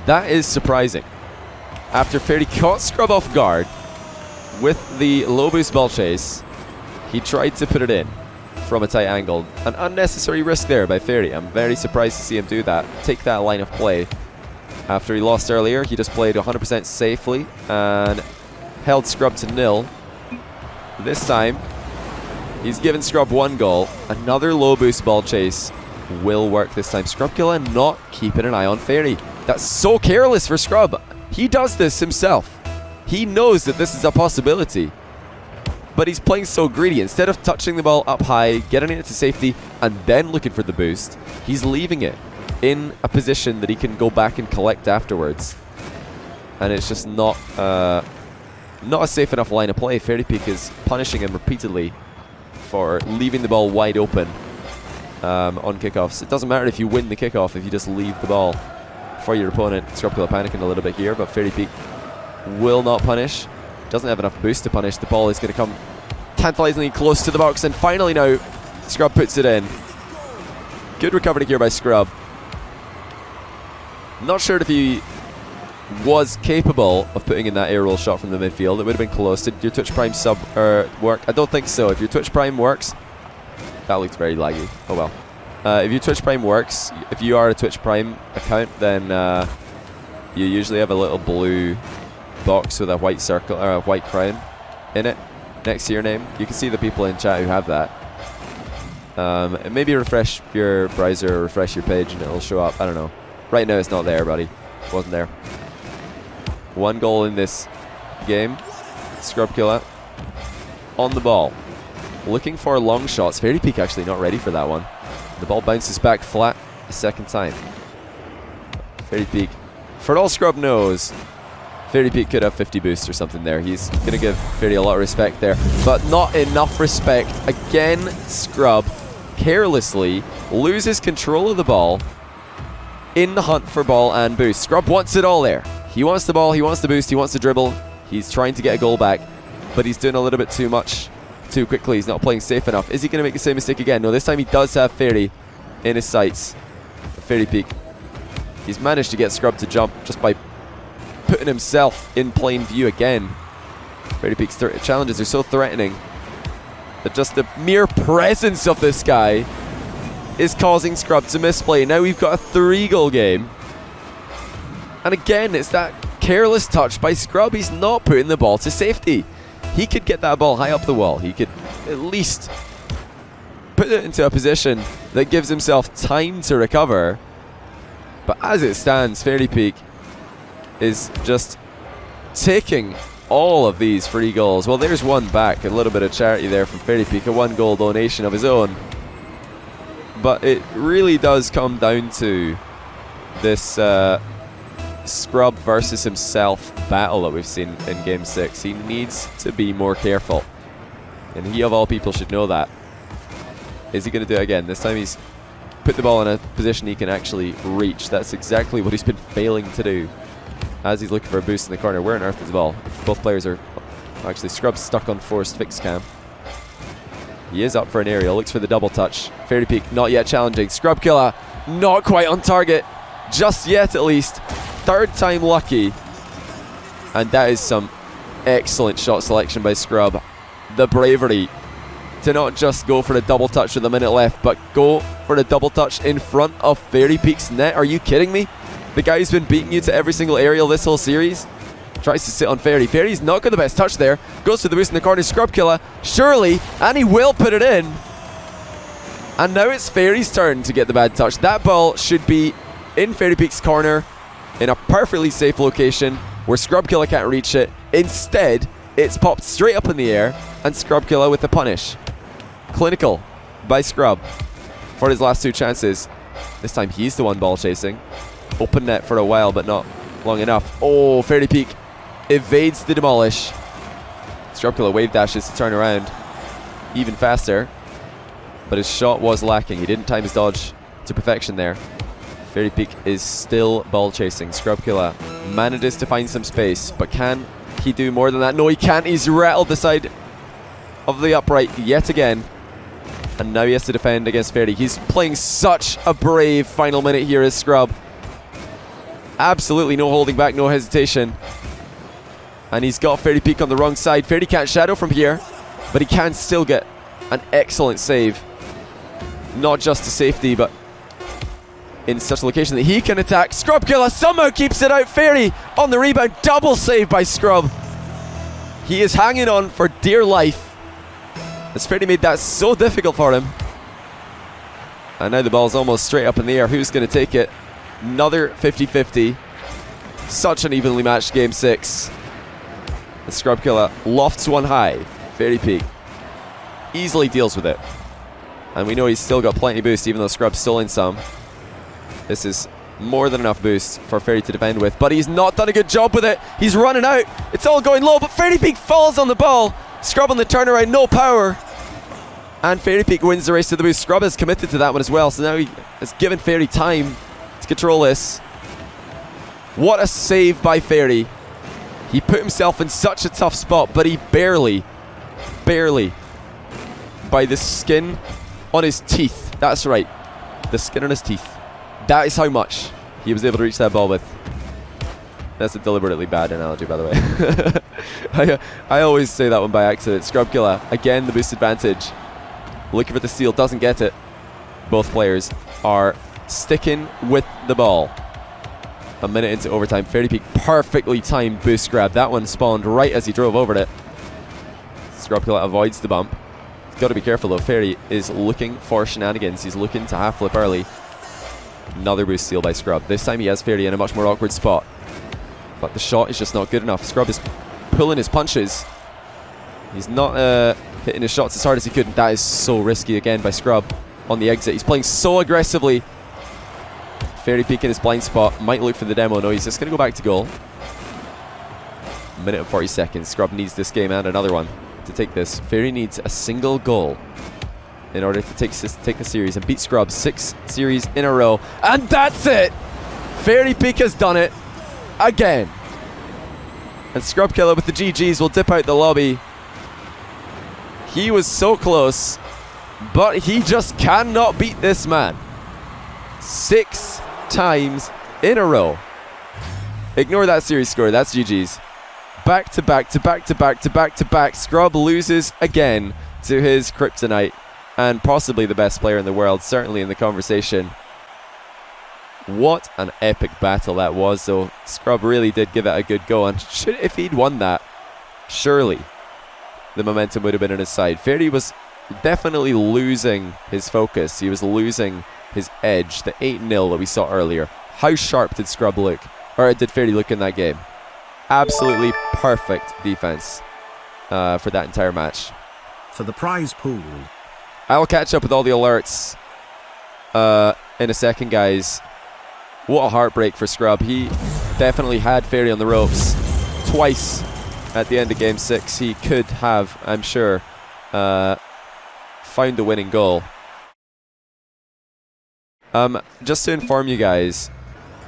S1: That is surprising. After Fairy caught Scrub off guard, with the low boost ball chase, he tried to put it in from a tight angle. An unnecessary risk there by Fairy. I'm very surprised to see him do that. Take that line of play. After he lost earlier, he just played 100% safely and held Scrub to 0. This time, he's given Scrub 1 goal. Another low boost ball chase will work this time. Scrub Killa not keeping an eye on Fairy. That's so careless for Scrub. He does this himself. He knows that this is a possibility. But he's playing so greedy. Instead of touching the ball up high, getting it to safety, and then looking for the boost, he's leaving it in a position that he can go back and collect afterwards. And it's just not a safe enough line of play. Fairy Peak is punishing him repeatedly for leaving the ball wide open on kickoffs. It doesn't matter if you win the kickoff if you just leave the ball for your opponent. Scrub Killa panicking a little bit here, but Fairy Peak will not punish. Doesn't have enough boost to punish. The ball is going to come tantalizingly close to the box, and finally now Scrub puts it in. Good recovery here by Scrub. Not sure if he was capable of putting in that air roll shot from the midfield. It would have been close. Did your Twitch Prime sub work? I don't think so. If your Twitch Prime works, that looks very laggy. Oh well. If your Twitch Prime works, if you are a Twitch Prime account, then you usually have a little blue box with a white circle or a white crown in it next to your name. You can see the people in chat who have that. And maybe refresh your browser or refresh your page and it'll show up. I don't know. Right now it's not there, buddy. It wasn't there. 1 goal in this game. Scrub Killa on the ball. Looking for long shots. Fairy Peak actually not ready for that one. The ball bounces back flat a second time. Fairy Peak, for all Scrub knows, Fairy Peak could have 50 boost or something there. He's going to give Fairy a lot of respect there, but not enough respect. Again, Scrub carelessly loses control of the ball in the hunt for ball and boost. Scrub wants it all there. He wants the ball, he wants the boost, he wants the dribble. He's trying to get a goal back, but he's doing a little bit too much too quickly. He's not playing safe enough. Is he going to make the same mistake again? No, this time he does have Fairy in his sights. Fairy Peak. He's managed to get Scrub to jump just by putting himself in plain view again. Fairy Peak's challenges are so threatening that just the mere presence of this guy is causing Scrub to misplay. Now we've got a 3-goal game. And again, it's that careless touch by Scrub. He's not putting the ball to safety. He could get that ball high up the wall. He could at least put it into a position that gives himself time to recover. But as it stands, Fairy Peak is just taking all of these free goals. Well, there's one back. A little bit of charity there from Fairy Peak. A 1-goal donation of his own. But it really does come down to this Scrub versus himself battle that we've seen in Game 6. He needs to be more careful. And he, of all people, should know that. Is he going to do it again? This time he's put the ball in a position he can actually reach. That's exactly what he's been failing to do as he's looking for a boost in the corner. Where on earth is the ball? Both players are... Actually, Scrub's stuck on forced fixed cam. He is up for an aerial. Looks for the double touch. Fairy Peak not yet challenging. Scrub Killa not quite on target. Just yet, at least. 3rd time lucky. And that is some excellent shot selection by Scrub. The bravery to not just go for the double touch with a minute left, but go for the double touch in front of Fairy Peak's net. Are you kidding me? The guy who's been beating you to every single aerial this whole series tries to sit on Fairy. Fairy's not got the best touch there. Goes for the boost in the corner. Scrub Killa, surely, and he will put it in. And now it's Fairy's turn to get the bad touch. That ball should be in Fairy Peak's corner in a perfectly safe location where Scrub Killa can't reach it. Instead, it's popped straight up in the air, and Scrub Killa with the punish. Clinical by Scrub for his last 2 chances. This time he's the one ball chasing. Open net for a while, but not long enough. Oh, Fairy Peak evades the demolish. Scrub Killa wave dashes to turn around even faster, but his shot was lacking. He didn't time his dodge to perfection there. Fairy Peak is still ball chasing. Scrub Killa manages to find some space, but can he do more than that? No, he can't. He's rattled the side of the upright yet again. And now he has to defend against Fairy. He's playing such a brave final minute here as Scrub. Absolutely no holding back, no hesitation. And he's got Fairy Peak on the wrong side. Fairy can't shadow from here, but he can still get an excellent save. Not just to safety, but in such a location that he can attack. Scrub Killa somehow keeps it out. Fairy on the rebound. Double save by Scrub. He is hanging on for dear life, as Fairy made that so difficult for him. And now the ball's almost straight up in the air. Who's going to take it? Another 50-50. Such an evenly matched game 6. The Scrub Killa lofts one high. Fairy Peak easily deals with it. And we know he's still got plenty of boost, even though Scrub's stolen some. This is more than enough boost for Fairy to defend with, but he's not done a good job with it. He's running out. It's all going low, but Fairy Peak falls on the ball. Scrub on the turnaround, no power. And Fairy Peak wins the race to the boost. Scrub is committed to that one as well, so now he has given Fairy time to control this. What a save by Fairy. He put himself in such a tough spot, but he barely, by the skin on his teeth. That's right, the skin on his teeth. That is how much he was able to reach that ball with. That's a deliberately bad analogy, by the way. I always say that one by accident. Scrub Killa, again the boost advantage. Looking for the steal, doesn't get it. Both players are sticking with the ball. A minute into overtime. Fairy Peak perfectly timed boost grab. That one spawned right as he drove over it. Scrub Killa avoids the bump. He's got to be careful though. Fairy is looking for shenanigans. He's looking to half flip early. Another boost steal by Scrub. This time he has Fairy in a much more awkward spot. But the shot is just not good enough. Scrub is pulling his punches. He's not hitting his shots as hard as he could. That is so risky again by Scrub on the exit. He's playing so aggressively. Fairy Peak in his blind spot. Might look for the demo. No, he's just going to go back to goal. Minute and 40 seconds. Scrub needs this game and another one to take this. Fairy needs a single goal in order to take the series and beat Scrub 6 series in a row. And that's it! Fairy Peak has done it again. And Scrub Killa with the GGs will dip out the lobby. He was so close, but he just cannot beat this man. 6 times in a row. Ignore that series score, that's GG's. Back to back to back to back to back to back. Scrub loses again to his kryptonite and possibly the best player in the world, certainly in the conversation. What an epic battle that was, though. Scrub really did give it a good go, and if he'd won that, surely the momentum would have been on his side. Fairy was definitely losing his focus. He was losing his edge. The 8-0 that we saw earlier. How sharp did Scrub look? Or did Fairy look in that game? Absolutely perfect defense for that entire match.
S2: For the prize pool.
S1: I'll catch up with all the alerts in a second, guys. What a heartbreak for Scrub. He definitely had Fairy on the ropes twice at the end of game 6. He could have, I'm sure, found the winning goal. Just to inform you guys,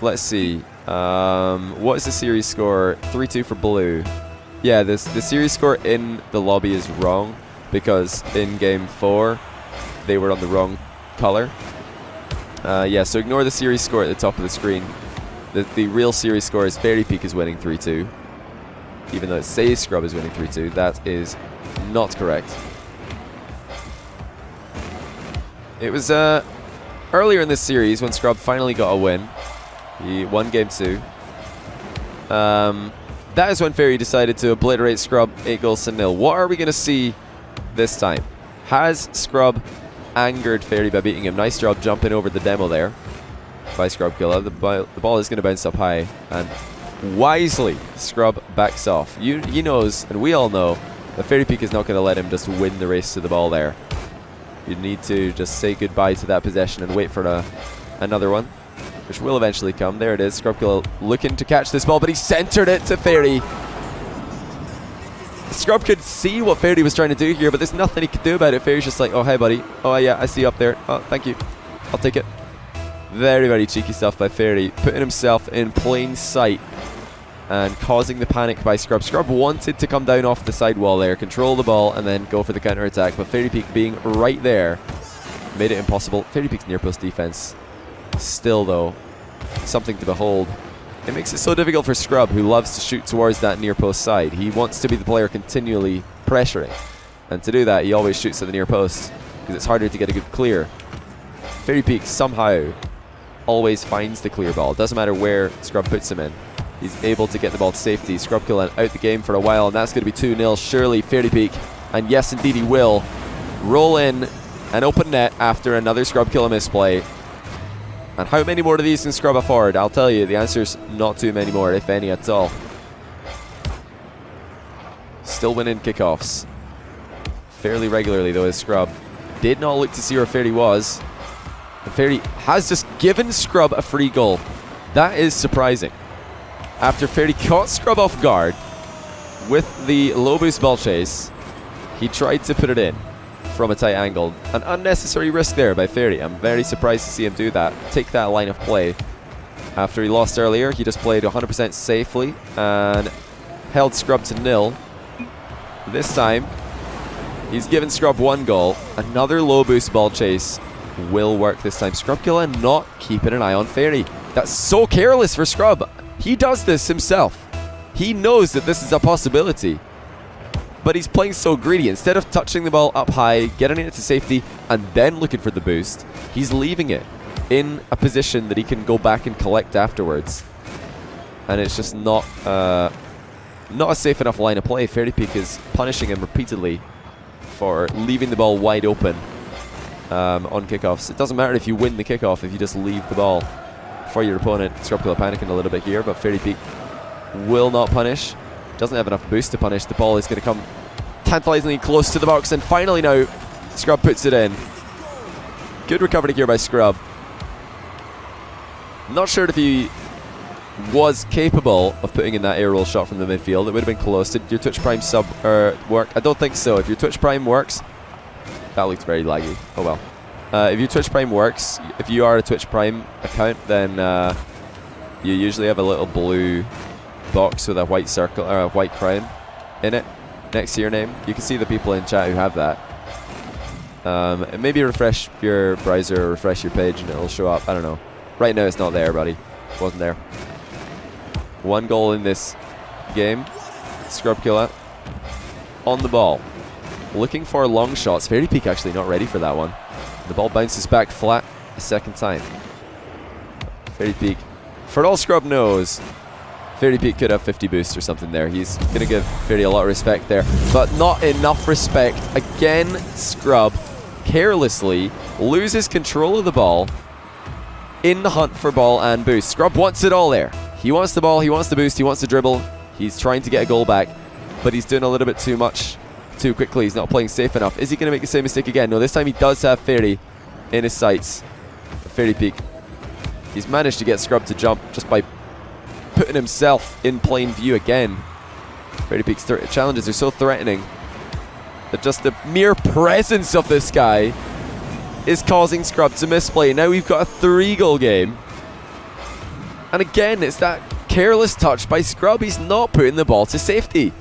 S1: let's see. What is the series score? 3-2 for blue. Yeah, the series score in the lobby is wrong because in game 4 they were on the wrong color. Yeah, so ignore the series score at the top of the screen. The real series score is Fairy Peak is winning 3-2. Even though it says Scrub is winning 3-2, that is not correct. It was earlier in this series when Scrub finally got a win. He won game 2. That is when Fairy decided to obliterate Scrub 8-0. What are we going to see this time? Has Scrub angered Fairy by beating him? Nice job jumping over the demo there by Scrub Killa. The ball is going to bounce up high, and wisely Scrub backs off. He knows, and we all know, that Fairy Peak is not going to let him just win the race to the ball there. You need to just say goodbye to that possession and wait for another one, which will eventually come. There it is. Scrub Killa looking to catch this ball, but he centered it to Fairy. Scrub could see what Fairy was trying to do here, but there's nothing he could do about it. Fairy's just like, oh, hey, buddy. Oh, yeah, I see you up there. Oh, thank you. I'll take it. Very, very cheeky stuff by Fairy, putting himself in plain sight and causing the panic by Scrub. Scrub wanted to come down off the sidewall there, control the ball, and then go for the counter-attack, but Fairy Peak being right there made it impossible. Fairy Peak's near-post defense still, though, something to behold. It makes it so difficult for Scrub, who loves to shoot towards that near post side. He wants to be the player continually pressuring. And to do that, he always shoots at the near post, because it's harder to get a good clear. Fairy Peak somehow always finds the clear ball. Doesn't matter where Scrub puts him in. He's able to get the ball to safety. Scrub Killa out the game for a while, and that's going to be 2-0. Surely Fairy Peak, and yes indeed he will, roll in an open net after another Scrub Killa misplay. And how many more of these can Scrub afford? I'll tell you, the answer's not too many more, if any at all. Still winning kickoffs fairly regularly though is Scrub. Did not look to see where Fairy was. And Fairy has just given Scrub a free goal. That is surprising. After Fairy caught Scrub off guard with the low boost ball chase, he tried to put it in from a tight angle. An unnecessary risk there by Fairy. I'm very surprised to see him do that. Take that line of play. After he lost earlier, he just played 100% safely and held Scrub to 0. This time, he's given Scrub 1 goal. Another low boost ball chase will work this time. Scrub Killa not keeping an eye on Fairy. That's so careless for Scrub. He does this himself. He knows that this is a possibility. But he's playing so greedy. Instead of touching the ball up high, getting it to safety, and then looking for the boost, he's leaving it in a position that he can go back and collect afterwards. And it's just not a safe enough line of play. Fairy Peak is punishing him repeatedly for leaving the ball wide open on kickoffs. It doesn't matter if you win the kickoff if you just leave the ball for your opponent. Scrub Killa panicking a little bit here, but Fairy Peak will not punish. Doesn't have enough boost to punish. The ball is going to come tantalizingly close to the box, and finally now Scrub puts it in. Good recovery here by Scrub. Not sure if he was capable of putting in that air roll shot from the midfield. It would have been close. Did your Twitch Prime sub work? I don't think so. If your Twitch Prime works, that looks very laggy. Oh well. If your Twitch Prime works, if you are a Twitch Prime account, then you usually have a little blue box with a white circle or a white crown in it next to your name. You can see the people in chat who have that. And maybe refresh your browser or refresh your page and it'll show up. I don't know. Right now it's not there, buddy. It wasn't there. 1 goal in this game. Scrub Killa on the ball, looking for long shots. Fairy Peak actually not ready for that one. The ball bounces back flat a second time. Fairy Peak, for all Scrub knows, Fairy Peak could have 50 boost or something there. He's going to give Fairy a lot of respect there, but not enough respect. Again, Scrub carelessly loses control of the ball in the hunt for ball and boost. Scrub wants it all there. He wants the ball, he wants the boost, he wants the dribble. He's trying to get a goal back, but he's doing a little bit too much too quickly. He's not playing safe enough. Is he going to make the same mistake again? No, this time he does have Fairy in his sights. Fairy Peak, he's managed to get Scrub to jump just by putting himself in plain view again. Fairy Peak's challenges are so threatening that just the mere presence of this guy is causing Scrub to misplay. Now we've got a 3-goal game. And again, it's that careless touch by Scrub. He's not putting the ball to safety.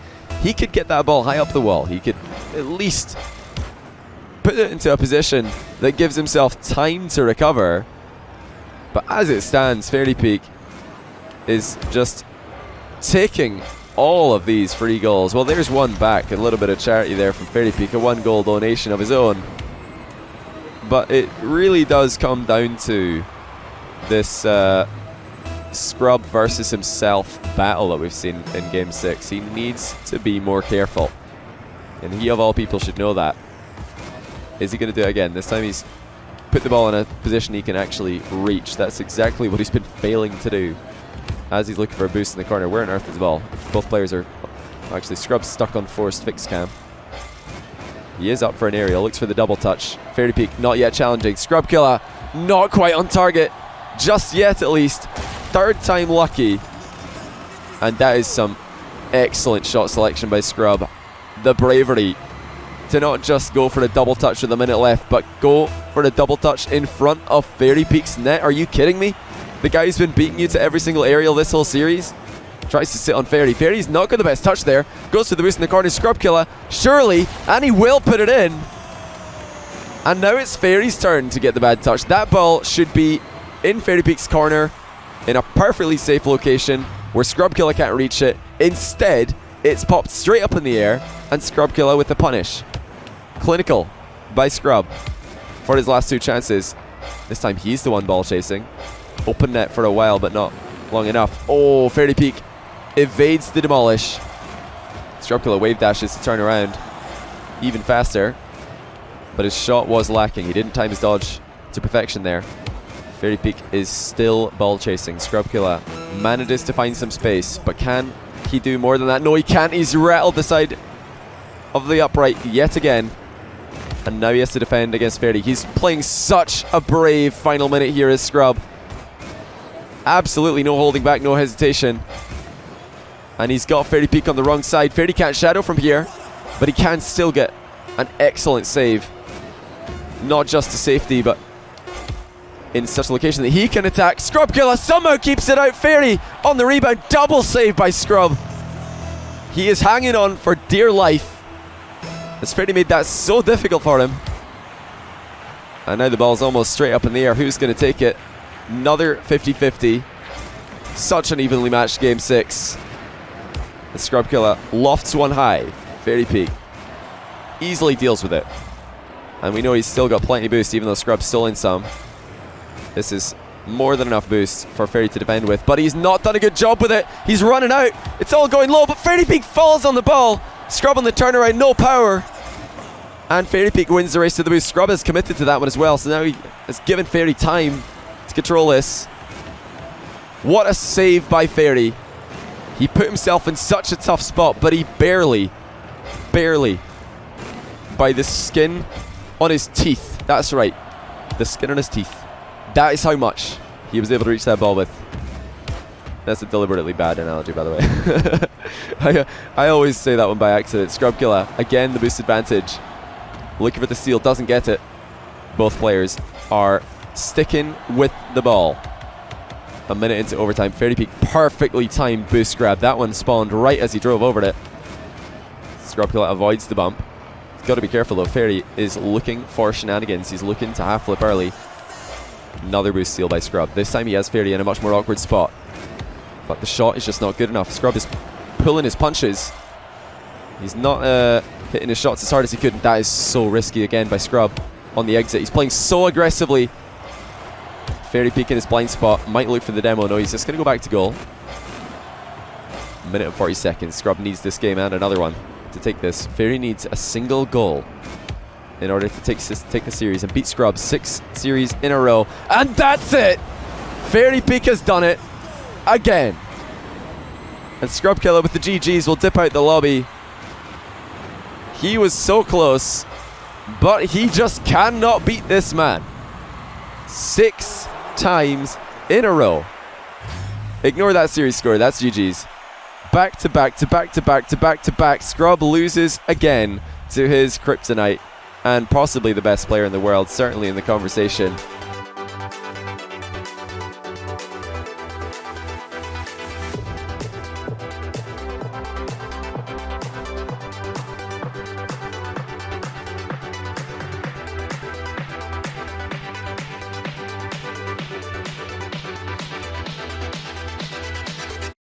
S1: He could get that ball high up the wall. He could at least put it into a position that gives himself time to recover. But as it stands, Fairy Peak is just taking all of these free goals. Well, there's one back. A little bit of charity there from Fairy Peak. A 1-goal donation of his own. But it really does come down to this Scrub versus himself battle that we've seen in Game 6. He needs to be more careful. And he, of all people, should know that. Is he going to do it again? This time he's put the ball in a position he can actually reach. That's exactly what he's been failing to do as he's looking for a boost in the corner. Where on earth is the ball? Both players are... Actually, Scrub's stuck on forced fix cam. He is up for an aerial. Looks for the double touch. Fairy Peak not yet challenging. Scrub Killa not quite on target. Just yet, at least. 3rd time lucky. And that is some excellent shot selection by Scrub. The bravery to not just go for the double touch with a minute left, but go for the double touch in front of Fairy Peak's net. Are you kidding me? The guy's been beating you to every single aerial this whole series. Tries to sit on Fairy. Fairy's not got the best touch there. Goes for the boost in the corner. Scrub Killa, surely, and he will put it in. And now it's Fairy's turn to get the bad touch. That ball should be in Fairy Peak's corner in a perfectly safe location where Scrub Killa can't reach it. Instead, it's popped straight up in the air, and Scrub Killa with the punish. Clinical by Scrub for his last 2 chances. This time he's the one ball chasing. Open net for a while, but not long enough. Oh, Fairy Peak evades the demolish. Scrub Killa wave dashes to turn around even faster, but his shot was lacking. He didn't time his dodge to perfection there. Fairy Peak is still ball chasing. Scrub Killa manages to find some space, but can he do more than that? No, he can't. He's rattled the side of the upright yet again, and now he has to defend against Fairy. He's playing such a brave final minute here as Scrub. Absolutely no holding back, no hesitation. And he's got Fairy Peak on the wrong side. Fairy can't shadow from here, but he can still get an excellent save. Not just to safety, but in such a location that he can attack. Scrub Killa somehow keeps it out. Fairy on the rebound. Double save by Scrub. He is hanging on for dear life, as Fairy made that so difficult for him. And now the ball's almost straight up in the air. Who's going to take it? Another 50-50. Such an evenly matched game 6. The Scrub Killa lofts one high. Fairy Peak easily deals with it. And we know he's still got plenty of boost, even though Scrub's still in some. This is more than enough boost for Fairy to defend with, but he's not done a good job with it. He's running out. It's all going low, but Fairy Peak falls on the ball. Scrub on the turnaround, no power. And Fairy Peak wins the race to the boost. Scrub is committed to that one as well, so now he has given Fairy time to control this. What a save by Fairy. He put himself in such a tough spot, but he barely, by the skin on his teeth. That's right, the skin on his teeth. That is how much he was able to reach that ball with. That's a deliberately bad analogy, by the way. I always say that one by accident. Scrub Killa, again, the boost advantage. Looking for the steal, doesn't get it. Both players are sticking with the ball. A minute into overtime. Fairy Peak perfectly timed boost grab. That one spawned right as he drove over it. Scrub Killa avoids the bump. He's got to be careful though. Fairy is looking for shenanigans. He's looking to half flip early. Another boost steal by Scrub. This time he has Fairy in a much more awkward spot, but the shot is just not good enough. Scrub is pulling his punches. He's not hitting his shots as hard as he could. That is so risky again by Scrub on the exit. He's playing so aggressively. Fairy Peak in his blind spot. Might look for the demo. No, he's just going to go back to goal. Minute and 40 seconds. Scrub needs this game and another one to take this. Fairy needs a single goal in order to take the series and beat Scrub 6 series in a row. And that's it! Fairy Peak has done it again. And Scrub Killa with the GGs will dip out the lobby. He was so close, but he just cannot beat this man. 6 times in a row. Ignore that series score, that's GG's. Back to back to back to back to back to back. Scrub loses again to his kryptonite and possibly the best player in the world, certainly in the conversation.